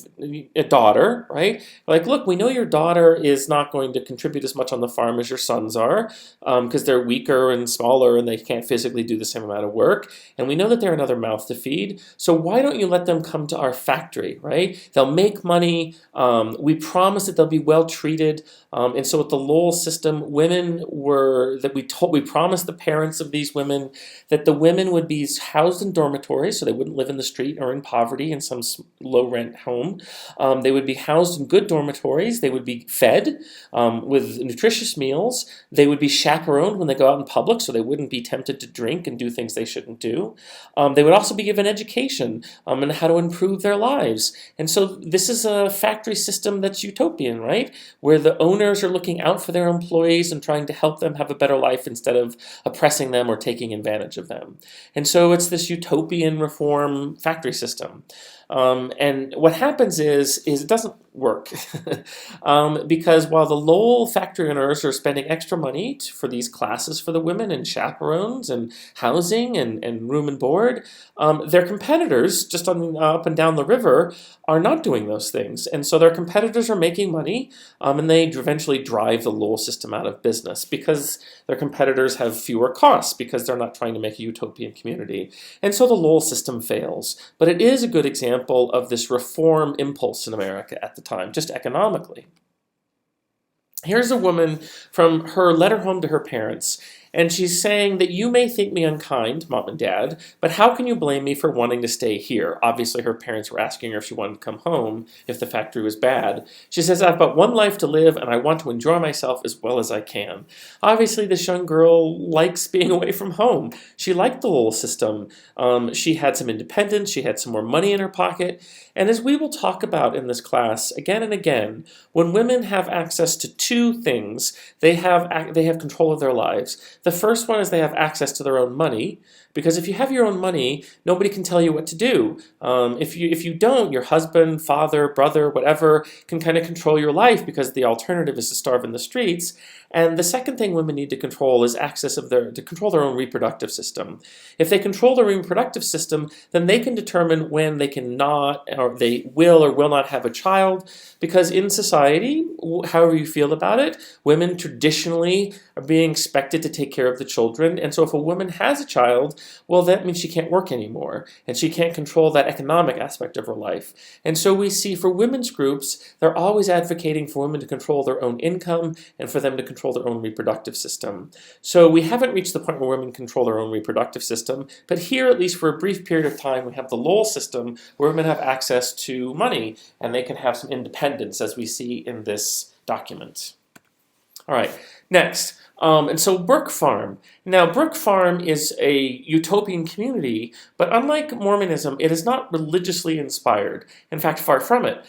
a daughter, right? Like, look, we know your daughter is not going to contribute as much on the farm as your sons are, because they're weaker and smaller and they can't physically do the same amount of work. And we know that they're another mouth to feed. So why don't you let them come to our factory, right? They'll make money. We promise that they'll be well treated. And so with the Lowell system, we promised the parents of these women that the women would be housed in dormitories, so they wouldn't live in the street or in poverty in some low-rent home. They would be housed in good dormitories. They would be fed with nutritious meals. They would be chaperoned when they go out in public, so they wouldn't be tempted to drink and do things they shouldn't do. They would also be given education on how to improve their lives. And so this is a factory system that's utopian, right? Where the owners are looking out for their employees and trying to help them have a better life instead of oppressing them or taking advantage of them. And so it's this utopian reform factory system. And what happens is it doesn't work because while the Lowell factory owners are spending extra money for these classes for the women and chaperones and housing and room and board, their competitors just up and down the river are not doing those things. And so their competitors are making money, and they eventually drive the Lowell system out of business because their competitors have fewer costs because they're not trying to make a utopian community. And so the Lowell system fails. But it is a good example of this reform impulse in America at the time, just economically. Here's a woman from her letter home to her parents, And she's saying that you may think me unkind, Mom and Dad, but how can you blame me for wanting to stay here? Obviously, her parents were asking her if she wanted to come home if the factory was bad. She says, I've but one life to live, and I want to enjoy myself as well as I can. Obviously, this young girl likes being away from home. She liked the Lowell system. She had some independence. She had some more money in her pocket. And as we will talk about in this class again and again, when women have access to two things, they have control of their lives. The first one is they have access to their own money, because if you have your own money, nobody can tell you what to do. If you don't, your husband, father, brother, whatever, can kind of control your life, because the alternative is to starve in the streets. And the second thing women need to control is to control their own reproductive system. If they control their reproductive system, then they can determine when they cannot, or they will or will not have a child, because in society, however you feel about it, women traditionally are being expected to take care of the children. And so if a woman has a child, well, that means she can't work anymore, and she can't control that economic aspect of her life. And so we see for women's groups, they're always advocating for women to control their own income and for them to control their own reproductive system. So we haven't reached the point where women control their own reproductive system, but here, at least for a brief period of time, we have the Lowell system where women have access to money and they can have some independence, as we see in this document. All right, next. And so Brook Farm. Now, Brook Farm is a utopian community, but unlike Mormonism, it is not religiously inspired. In fact, far from it.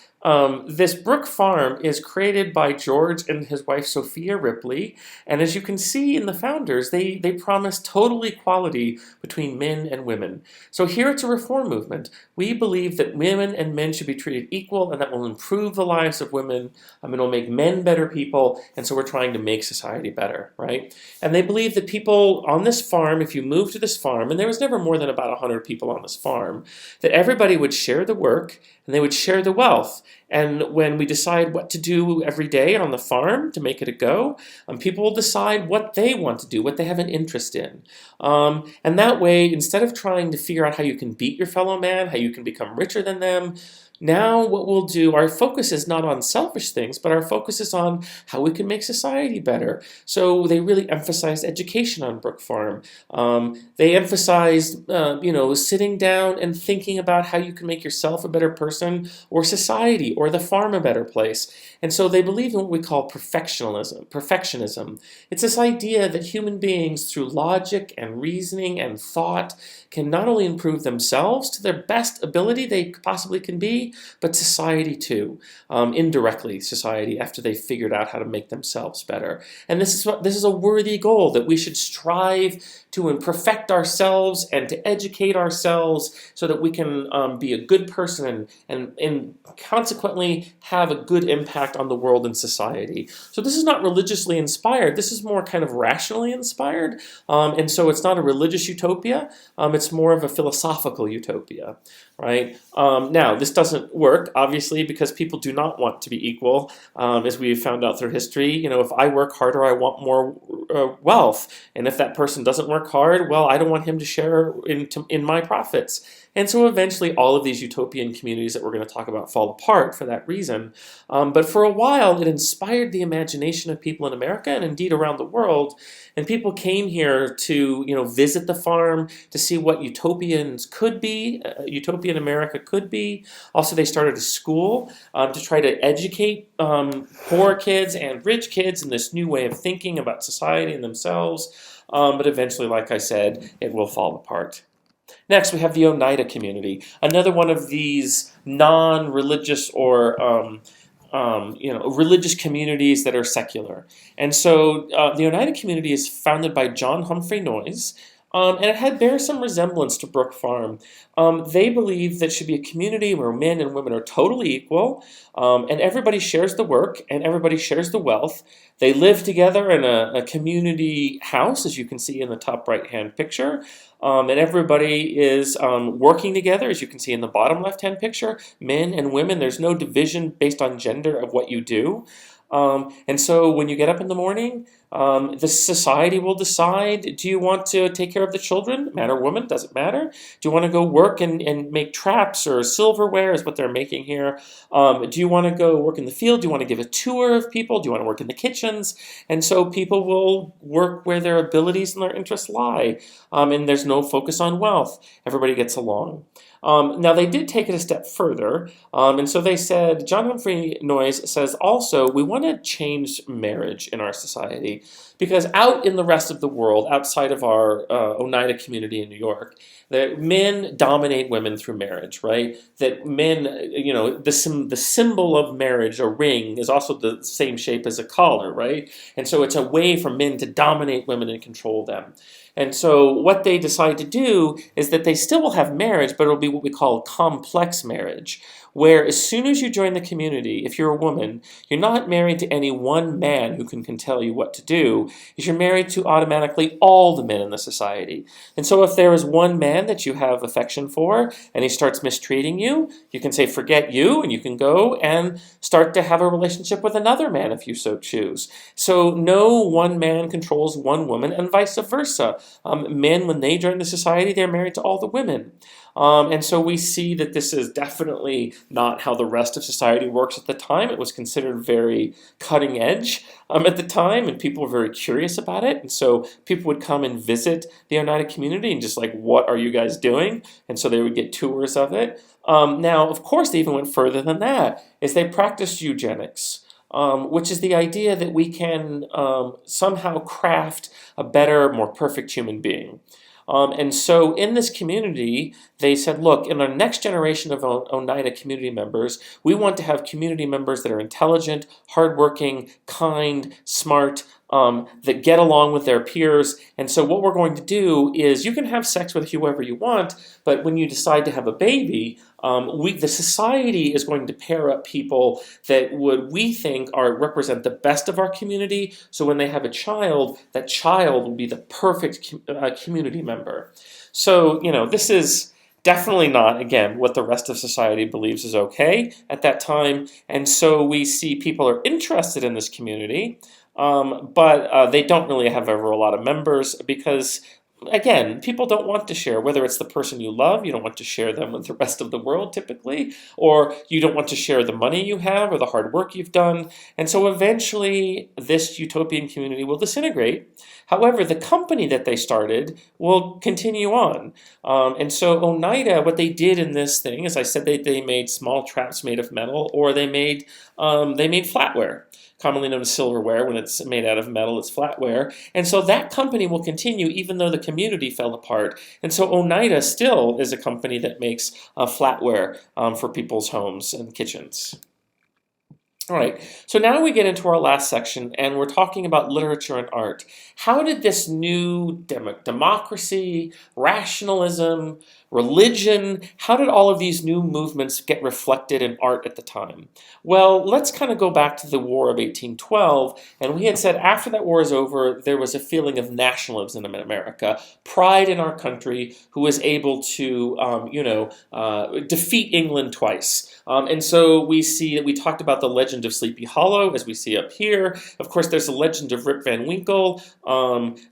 This Brook Farm is created by George and his wife Sophia Ripley, and as you can see in the founders, they promise total equality between men and women. So here it's a reform movement. We believe that women and men should be treated equal, and that will improve the lives of women, and it will make men better people, and so we're trying to make society better, right? And they believe that people on this farm, if you move to this farm, and there was never more than about 100 people on this farm, that everybody would share the work, and they would share the wealth. And when we decide what to do every day on the farm to make it a go, people will decide what they want to do, what they have an interest in. And that way, instead of trying to figure out how you can beat your fellow man, how you can become richer than them, now what we'll do, our focus is not on selfish things, but our focus is on how we can make society better. So they really emphasized education on Brook Farm. They emphasized, sitting down and thinking about how you can make yourself a better person, or society, or the farm a better place. And so they believe in what we call perfectionism. It's this idea that human beings, through logic and reasoning and thought, can not only improve themselves to their best ability they possibly can be, but society too, indirectly society, after they've figured out how to make themselves better. And this is a worthy goal, that we should strive to perfect ourselves and to educate ourselves so that we can be a good person and consequently have a good impact on the world and society. So this is not religiously inspired. This is more kind of rationally inspired. And so it's not a religious utopia. It's more of a philosophical utopia, right? Now, this doesn't work, obviously, because people do not want to be equal, as we've found out through history. If I work harder, I want more wealth. And if that person doesn't work hard, well, I don't want him to share in my profits. And so eventually all of these utopian communities that we're going to talk about fall apart for that reason. But for a while, it inspired the imagination of people in America and indeed around the world. And people came here to, visit the farm, to see what utopians could be, utopian America could be. Also, they started a school to try to educate poor kids and rich kids in this new way of thinking about society and themselves. But eventually, like I said, it will fall apart. Next, we have the Oneida community, another one of these non-religious or religious communities that are secular. And so the Oneida community is founded by John Humphrey Noyes, and it bears some resemblance to Brook Farm. They believe that it should be a community where men and women are totally equal, and everybody shares the work and everybody shares the wealth. They live together in a community house, as you can see in the top right-hand picture, and everybody is working together, as you can see in the bottom left-hand picture. Men and women, there's no division based on gender of what you do. And so when you get up in the morning, The society will decide, do you want to take care of the children? Man or woman, doesn't matter. Do you want to go work and make traps or silverware is what they're making here? Do you want to go work in the field? Do you want to give a tour of people? Do you want to work in the kitchens? And so people will work where their abilities and their interests lie. And there's no focus on wealth. Everybody gets along. Now, they did take it a step further, and so they said, John Humphrey Noyes says also, we want to change marriage in our society, because out in the rest of the world, outside of our Oneida community in New York, that men dominate women through marriage, right? That men, the symbol of marriage, a ring, is also the same shape as a collar, right? And so it's a way for men to dominate women and control them. And so what they decide to do is that they still will have marriage, but it'll be what we call a complex marriage, where as soon as you join the community, if you're a woman, you're not married to any one man who can tell you what to do, is you're married to automatically all the men in the society. And so if there is one man that you have affection for and he starts mistreating you, you can say, forget you, and you can go and start to have a relationship with another man if you so choose. So no one man controls one woman and vice versa. Men, when they join the society, they're married to all the women. And so we see that this is definitely not how the rest of society works at the time. It was considered very cutting edge at the time, and people were very curious about it. And so people would come and visit the Oneida community and just like, what are you guys doing? And so they would get tours of it. Now, of course, they even went further than that, is they practiced eugenics. Which is the idea that we can somehow craft a better, more perfect human being. And so in this community, they said, look, in our next generation of Oneida community members, we want to have community members that are intelligent, hardworking, kind, smart, that get along with their peers. And so what we're going to do is you can have sex with whoever you want, but when you decide to have a baby, the society is going to pair up people that we think represent the best of our community. So when they have a child, that child will be the perfect community member. So, this is definitely not, again, what the rest of society believes is okay at that time. And so we see people are interested in this community, but they don't really have ever a lot of members because, again, people don't want to share, whether it's the person you love, you don't want to share them with the rest of the world typically, or you don't want to share the money you have or the hard work you've done. And so eventually this utopian community will disintegrate. However, the company that they started will continue on. And so Oneida, what they did in this thing, as I said, they made small traps made of metal, or they made flatware, commonly known as silverware. When it's made out of metal, it's flatware. And so that company will continue even though the community fell apart. And so Oneida still is a company that makes flatware for people's homes and kitchens. All right, so now we get into our last section, and we're talking about literature and art. How did this new democracy, rationalism, religion, how did all of these new movements get reflected in art at the time? Well, let's kind of go back to the War of 1812, and we had said after that war is over, there was a feeling of nationalism in America, pride in our country, who was able to, defeat England twice. And so we see that we talked about the legend of Sleepy Hollow, as we see up here. Of course, there's the legend of Rip Van Winkle,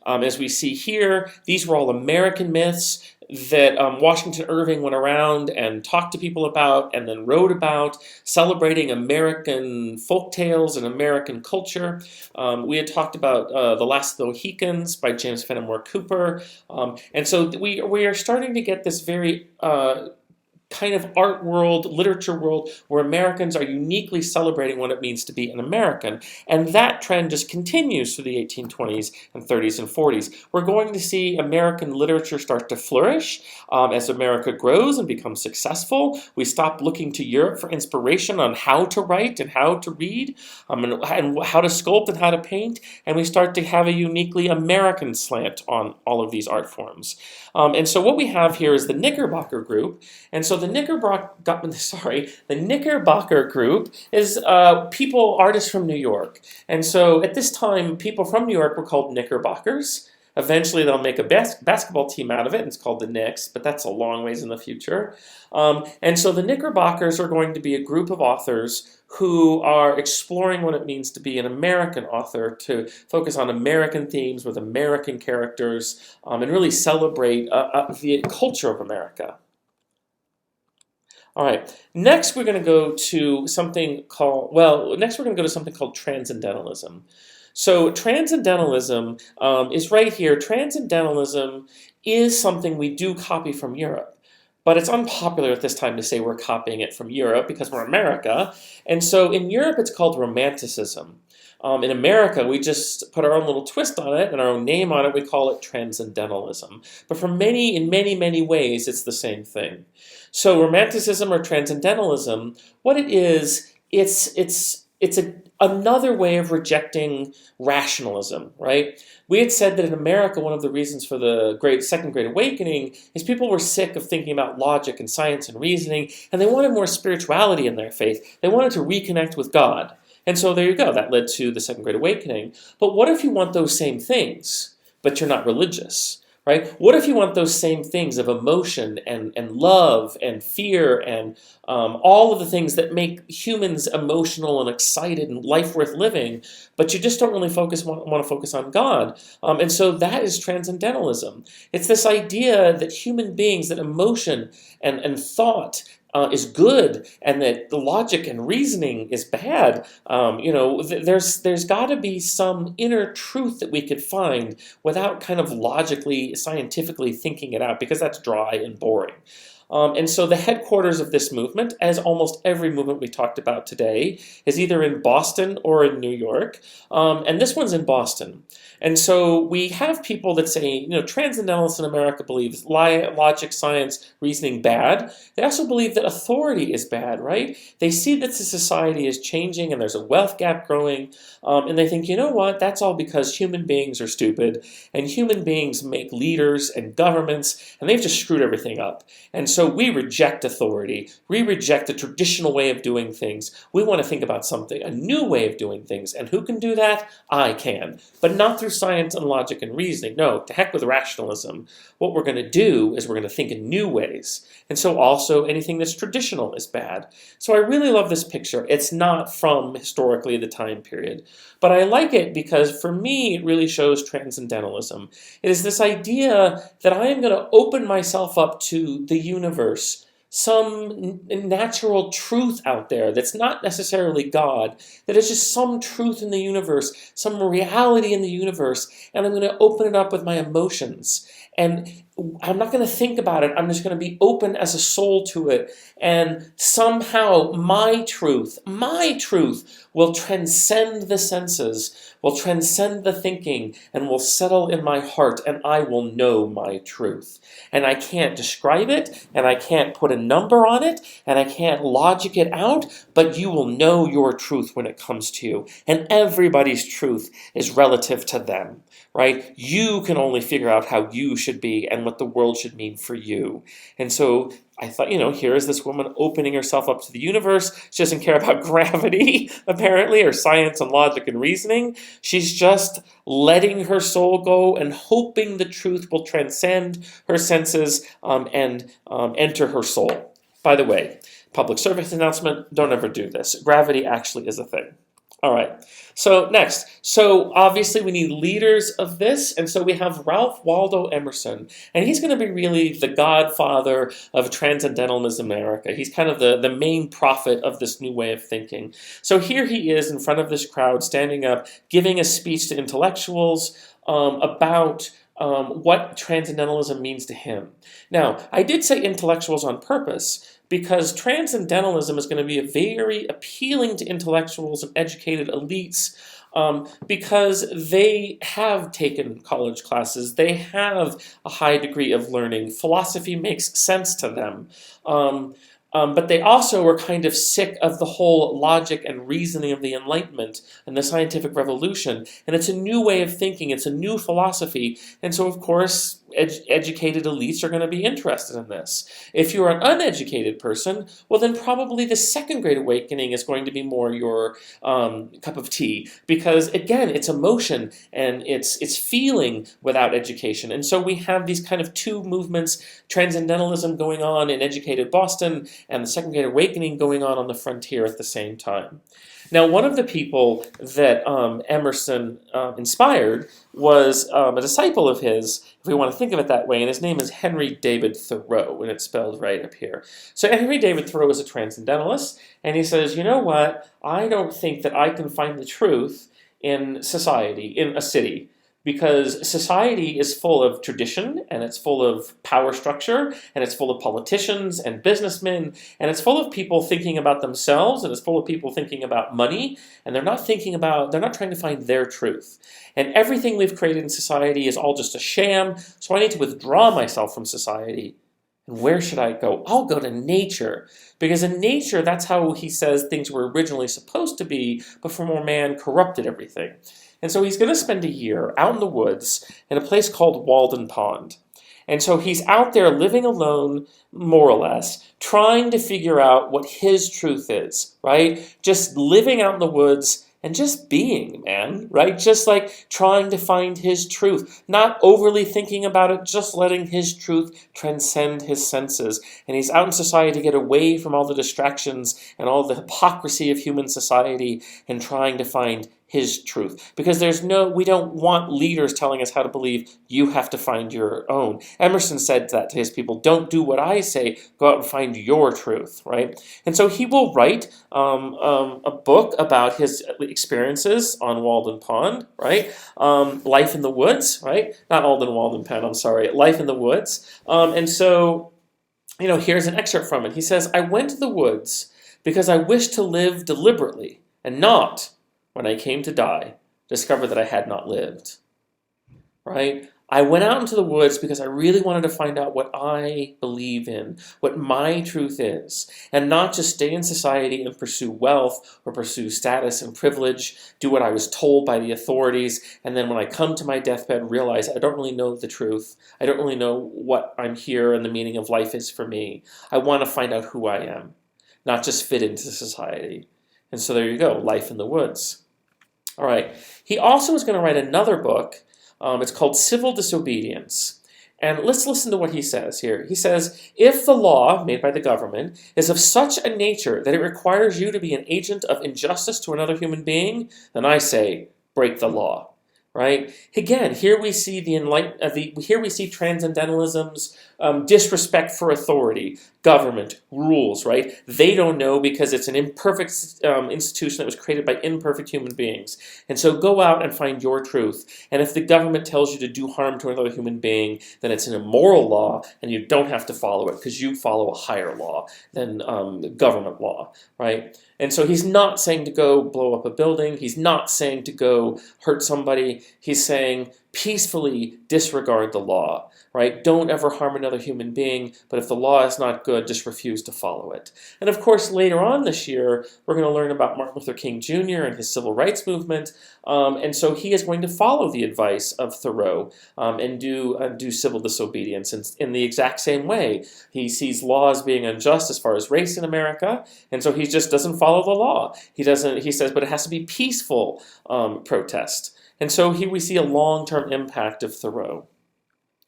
as we see here. These were all American myths that Washington Irving went around and talked to people about and then wrote about, celebrating American folk tales and American culture. We had talked about The Last of the Mohicans by James Fenimore Cooper. And so we are starting to get this very kind of art world, literature world, where Americans are uniquely celebrating what it means to be an American. And that trend just continues through the 1820s and 30s and 40s. We're going to see American literature start to flourish as America grows and becomes successful. We stop looking to Europe for inspiration on how to write and how to read, and how to sculpt and how to paint, and we start to have a uniquely American slant on all of these art forms. And so what we have here is the Knickerbocker group. And so the Knickerbocker group is artists from New York. And so at this time, people from New York were called Knickerbockers. Eventually, they'll make a basketball team out of it, and it's called the Knicks, but that's a long ways in the future. And so the Knickerbockers are going to be a group of authors who are exploring what it means to be an American author, to focus on American themes with American characters, and really celebrate the culture of America. All right. Next, we're going to go to something called Transcendentalism. So Transcendentalism is right here. Transcendentalism is something we do copy from Europe. But it's unpopular at this time to say we're copying it from Europe because we're America. And so in Europe, it's called Romanticism. In America, we just put our own little twist on it and our own name on it. We call it Transcendentalism. But in many ways, it's the same thing. So Romanticism or Transcendentalism, what it is, it's another way of rejecting rationalism, right? We had said that in America, one of the reasons for the Second Great Awakening is people were sick of thinking about logic and science and reasoning, and they wanted more spirituality in their faith. They wanted to reconnect with God. And so there you go. That led to the Second Great Awakening. But what if you want those same things, but you're not religious? Right? What if you want those same things of emotion and love and fear and all of the things that make humans emotional and excited and life worth living, but you just don't really want to focus on God? And so that is Transcendentalism. It's this idea that human beings, that emotion and thought is good, and that the logic and reasoning is bad. There's got to be some inner truth that we could find without kind of logically, scientifically thinking it out, because that's dry and boring. And so the headquarters of this movement, as almost every movement we talked about today, is either in Boston or in New York. And this one's in Boston. And so we have people that say, Transcendentalists in America believe logic, science, reasoning bad. They also believe that authority is bad, right? They see that the society is changing and there's a wealth gap growing. And they think, you know what? That's all because human beings are stupid, and human beings make leaders and governments, and they've just screwed everything up. And so we reject authority. We reject the traditional way of doing things. We want to think about something, a new way of doing things. And who can do that? I can. But not through science and logic and reasoning. No, to heck with rationalism. What we're going to do is we're going to think in new ways. And so also anything that's traditional is bad. So I really love this picture. It's not from historically the time period. But I like it because for me, it really shows Transcendentalism. It is this idea that I am going to open myself up to the universe, some natural truth out there that's not necessarily God, that is just some truth in the universe, some reality in the universe, and I'm going to open it up with my emotions. And I'm not going to think about it. I'm just going to be open as a soul to it. And somehow my truth will transcend the senses, will transcend the thinking, and will settle in my heart, and I will know my truth. And I can't describe it, and I can't put a number on it, and I can't logic it out, but you will know your truth when it comes to you. And everybody's truth is relative to them, right? You can only figure out how you should be and what the world should mean for you. And so I thought, here is this woman opening herself up to the universe. She doesn't care about gravity, apparently, or science and logic and reasoning. She's just letting her soul go and hoping the truth will transcend her senses and enter her soul. By the way, public service announcement, don't ever do this. Gravity actually is a thing. All right, so next. So obviously we need leaders of this, and so we have Ralph Waldo Emerson, and he's going to be really the godfather of Transcendentalism in America. He's kind of the main prophet of this new way of thinking. So here he is in front of this crowd, standing up, giving a speech to intellectuals about what Transcendentalism means to him. Now, I did say intellectuals on purpose, because Transcendentalism is going to be very appealing to intellectuals and educated elites because they have taken college classes, they have a high degree of learning, philosophy makes sense to them. But they also were kind of sick of the whole logic and reasoning of the Enlightenment and the scientific revolution. And it's a new way of thinking, it's a new philosophy. And so, of course, educated elites are going to be interested in this. If you're an uneducated person, well, then probably the Second Great Awakening is going to be more your cup of tea. Because, again, it's emotion and it's feeling without education. And so we have these kind of two movements, Transcendentalism going on in educated Boston and the Second Great Awakening going on the frontier at the same time. Now, one of the people that Emerson inspired was a disciple of his, if we want to think of it that way, and his name is Henry David Thoreau, and it's spelled right up here. So Henry David Thoreau is a Transcendentalist, and he says, you know what, I don't think that I can find the truth in society, in a city. Because society is full of tradition, and it's full of power structure, and it's full of politicians and businessmen, and it's full of people thinking about themselves, and it's full of people thinking about money, and they're not trying to find their truth. And everything we've created in society is all just a sham, so I need to withdraw myself from society. And where should I go? I'll go to nature. Because in nature, that's how he says things were originally supposed to be before man corrupted everything. And so he's going to spend a year out in the woods in a place called Walden Pond. And so he's out there living alone, more or less, trying to figure out what his truth is, right? Just living out in the woods and just being, man, right? Just like trying to find his truth, not overly thinking about it, just letting his truth transcend his senses. And he's out in society to get away from all the distractions and all the hypocrisy of human society and trying to find his truth. Because we don't want leaders telling us how to believe. You have to find your own. Emerson said that to his people, don't do what I say, go out and find your truth, right? And so he will write a book about his experiences on Walden Pond, right? Life in the Woods, right? Not Walden Pond, I'm sorry, Life in the Woods. And so, here's an excerpt from it. He says, I went to the woods because I wished to live deliberately and not, when I came to die, discover that I had not lived, right? I went out into the woods because I really wanted to find out what I believe in, what my truth is, and not just stay in society and pursue wealth or pursue status and privilege, do what I was told by the authorities, and then when I come to my deathbed, realize I don't really know the truth. I don't really know what I'm here and the meaning of life is for me. I want to find out who I am, not just fit into society. And so there you go, Life in the Woods. All right. He also is going to write another book. It's called Civil Disobedience. And let's listen to what he says here. He says, if the law made by the government is of such a nature that it requires you to be an agent of injustice to another human being, then I say, break the law. Right? Again, here we see Transcendentalism's disrespect for authority, government, rules, right? They don't know because it's an imperfect institution that was created by imperfect human beings. And so go out and find your truth. And if the government tells you to do harm to another human being, then it's an immoral law and you don't have to follow it because you follow a higher law than government law, right? And so he's not saying to go blow up a building. He's not saying to go hurt somebody. He's saying peacefully disregard the law, right? Don't ever harm another human being, but if the law is not good, just refuse to follow it. And of course, later on this year, we're going to learn about Martin Luther King Jr. and his civil rights movement, and so he is going to follow the advice of Thoreau and do civil disobedience in the exact same way. He sees laws being unjust as far as race in America, and so he just doesn't follow the law. He says, but it has to be peaceful protest. And so here we see a long-term impact of Thoreau.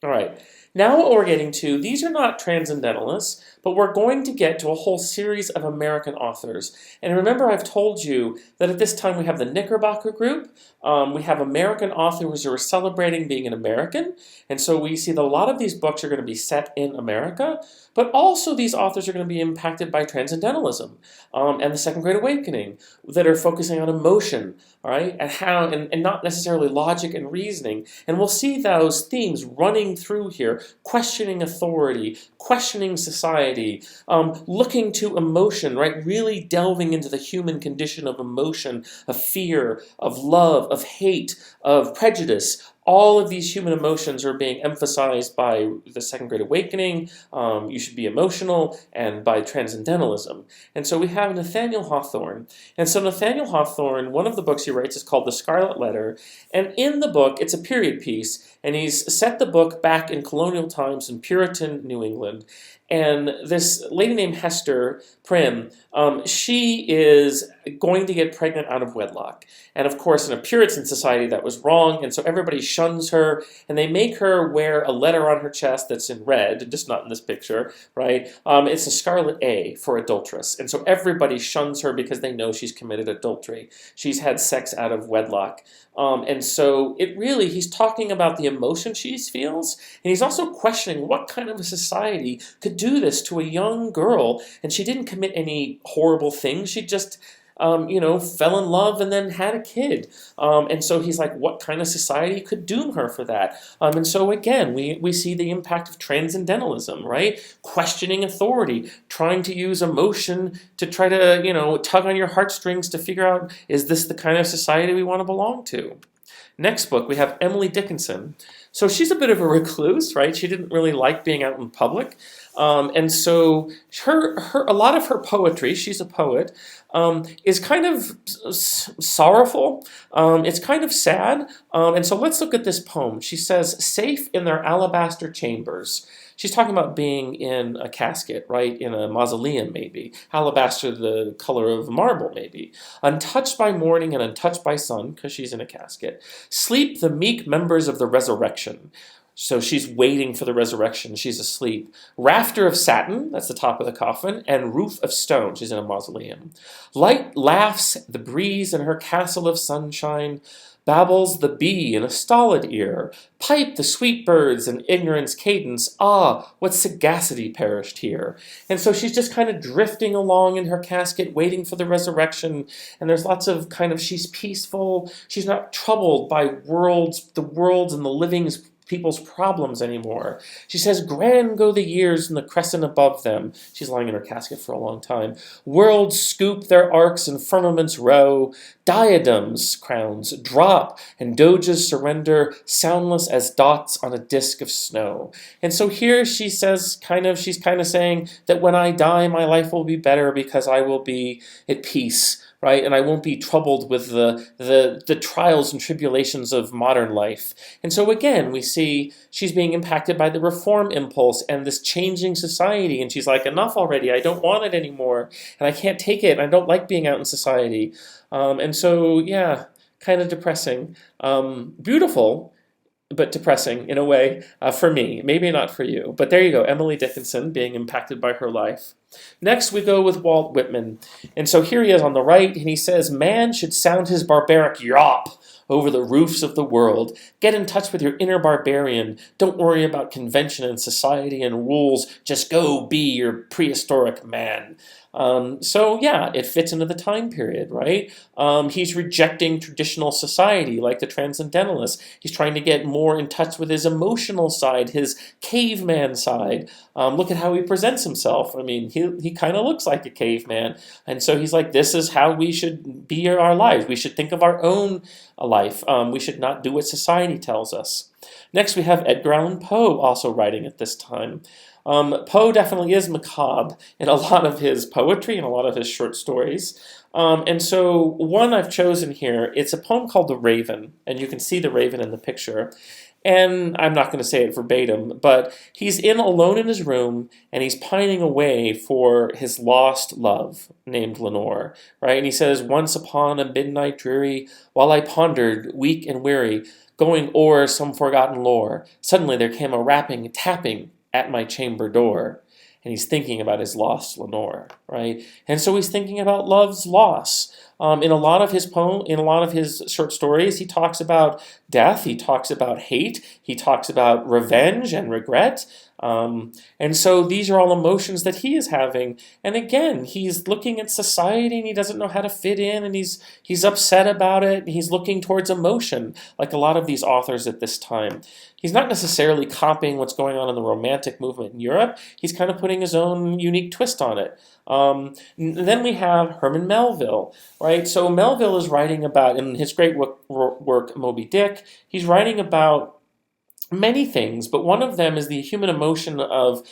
All right, now what we're getting to, these are not Transcendentalists, but we're going to get to a whole series of American authors. And remember, I've told you that at this time we have the Knickerbocker Group. We have American authors who are celebrating being an American. And so we see that a lot of these books are going to be set in America. But also these authors are going to be impacted by Transcendentalism and the Second Great Awakening that are focusing on emotion, all right, and not necessarily logic and reasoning. And we'll see those themes running through here, questioning authority, questioning society, looking to emotion, right, really delving into the human condition of emotion, of fear, of love, of hate, of prejudice, all of these human emotions are being emphasized by the Second Great Awakening. You should be emotional, and by Transcendentalism. And so we have Nathaniel Hawthorne. And so Nathaniel Hawthorne, one of the books he writes is called The Scarlet Letter. And in the book, it's a period piece, and he's set the book back in colonial times in Puritan New England. And this lady named Hester Prynne, she is going to get pregnant out of wedlock. And of course, in a Puritan society, that was wrong. And so everybody shuns her, and they make her wear a letter on her chest that's in red, just not in this picture, right? It's a scarlet A for adulteress. And so everybody shuns her because they know she's committed adultery. She's had sex out of wedlock. And so he's talking about the emotion she feels, and he's also questioning what kind of a society could do this to a young girl, and she didn't commit any horrible things. She just, fell in love and then had a kid. And so he's like, what kind of society could doom her for that? And so again, we see the impact of transcendentalism, right? Questioning authority, trying to use emotion to try to, tug on your heartstrings to figure out, is this the kind of society we want to belong to? Next book, we have Emily Dickinson. So she's a bit of a recluse, right? She didn't really like being out in public. And so a lot of her poetry, she's a poet, is kind of sorrowful. It's kind of sad. And so let's look at this poem. She says, "Safe in their alabaster chambers." She's talking about being in a casket, right? In a mausoleum, maybe. Alabaster, the color of marble, maybe. Untouched by morning and untouched by sun, because she's in a casket. Sleep the meek members of the resurrection. So she's waiting for the resurrection. She's asleep. Rafter of satin, that's the top of the coffin, and roof of stone. She's in a mausoleum. Light laughs the breeze in her castle of sunshine. Babbles the bee in a stolid ear. Pipe the sweet birds in ignorance cadence. Ah, what sagacity perished here. And so she's just kind of drifting along in her casket, waiting for the resurrection. And there's lots of she's peaceful. She's not troubled by the worlds and the living's people's problems anymore. She says, grand go the years in the crescent above them. She's lying in her casket for a long time. Worlds scoop their arcs and firmaments row. Diadems, crowns, drop, and doges surrender, soundless as dots on a disk of snow. And so here she says, she's saying that when I die, my life will be better because I will be at peace, right? And I won't be troubled with the trials and tribulations of modern life. And so again, we see she's being impacted by the reform impulse and this changing society. And she's like, enough already. I don't want it anymore. And I can't take it. I don't like being out in society. And so, yeah, kind of depressing. Beautiful, but depressing in a way for me. Maybe not for you. But there you go, Emily Dickinson being impacted by her life. Next, we go with Walt Whitman. And so here he is on the right, and he says, man should sound his barbaric yawp over the roofs of the world. Get in touch with your inner barbarian. Don't worry about convention and society and rules. Just go be your prehistoric man. So yeah, it fits into the time period, right? He's rejecting traditional society like the Transcendentalists. He's trying to get more in touch with his emotional side, his caveman side. Look at how he presents himself. I mean, he kind of looks like a caveman. And so he's like, this is how we should be our lives. We should think of our own life. We should not do what society tells us. Next, we have Edgar Allan Poe also writing at this time. Poe definitely is macabre in a lot of his poetry and a lot of his short stories. And so one I've chosen here, it's a poem called The Raven, and you can see the raven in the picture. And I'm not going to say it verbatim, but he's alone in his room, and he's pining away for his lost love named Lenore, right? And he says, once upon a midnight dreary, while I pondered, weak and weary, going o'er some forgotten lore, suddenly there came a rapping, tapping at my chamber door. And he's thinking about his lost Lenore, right? And so he's thinking about love's loss. In a lot of his short stories, he talks about death, he talks about hate, he talks about revenge and regret. And so these are all emotions that he is having. And again, he's looking at society and he doesn't know how to fit in, and he's upset about it. He's looking towards emotion, like a lot of these authors at this time. He's not necessarily copying what's going on in the Romantic movement in Europe. He's kind of putting his own unique twist on it. Then we have Herman Melville, right? So Melville is writing about, in his great work Moby Dick, he's writing about many things, but one of them is the human emotion of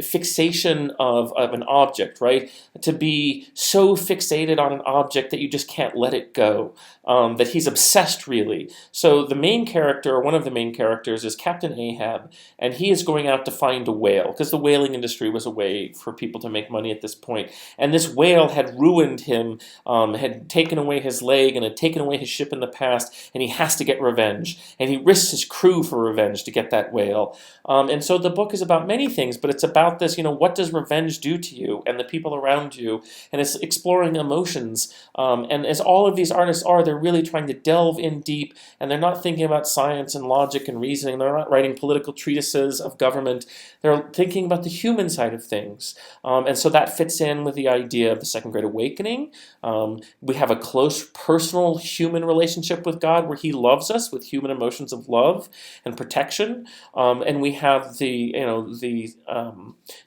fixation of an object, right? To be so fixated on an object that you just can't let it go, that he's obsessed, really. So the main character, or one of the main characters, is Captain Ahab, and he is going out to find a whale, because the whaling industry was a way for people to make money at this point. And this whale had ruined him, had taken away his leg, and had taken away his ship in the past, and he has to get revenge. And he risks his crew for revenge to get that whale. And so the book is about many things, but it's about this, what does revenge do to you and the people around you? And it's exploring emotions. And as all of these artists are, they're really trying to delve in deep, and they're not thinking about science and logic and reasoning. They're not writing political treatises of government. They're thinking about the human side of things. And so that fits in with the idea of the Second Great Awakening. We have a close, personal, human relationship with God where he loves us with human emotions of love and protection. And we have the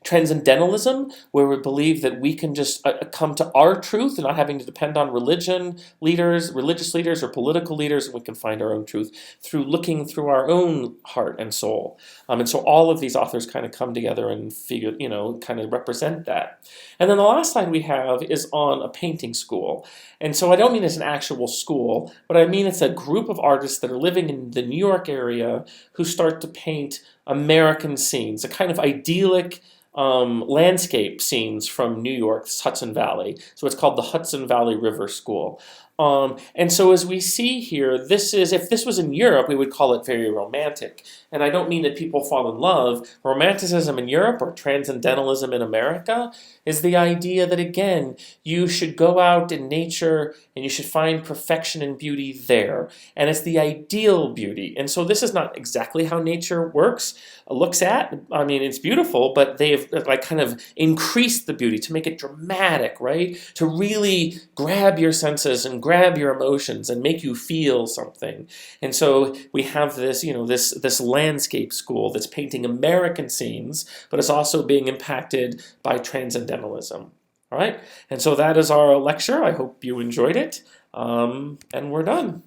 Transcendentalism, where we believe that we can just come to our truth and not having to depend on religious leaders or political leaders, and we can find our own truth through looking through our own heart and soul. And so all of these authors kind of come together and figure, kind of represent that. And then the last slide we have is on a painting school. And so I don't mean it's an actual school, but I mean it's a group of artists that are living in the New York area who start to paint American scenes, a kind of idyllic landscape scenes from New York's Hudson Valley. So it's called the Hudson Valley River School. And so as we see here, if this was in Europe, we would call it very romantic. And I don't mean that people fall in love. Romanticism in Europe, or transcendentalism in America, is the idea that, again, you should go out in nature and you should find perfection and beauty there. And it's the ideal beauty. And so this is not exactly how nature looks at. I mean, it's beautiful, but they've kind of increased the beauty to make it dramatic, right? To really grab your senses and grab your emotions and make you feel something. And so we have this, this landscape school that's painting American scenes, but is also being impacted by transcendentalism. All right, and so that is our lecture. I hope you enjoyed it, and we're done.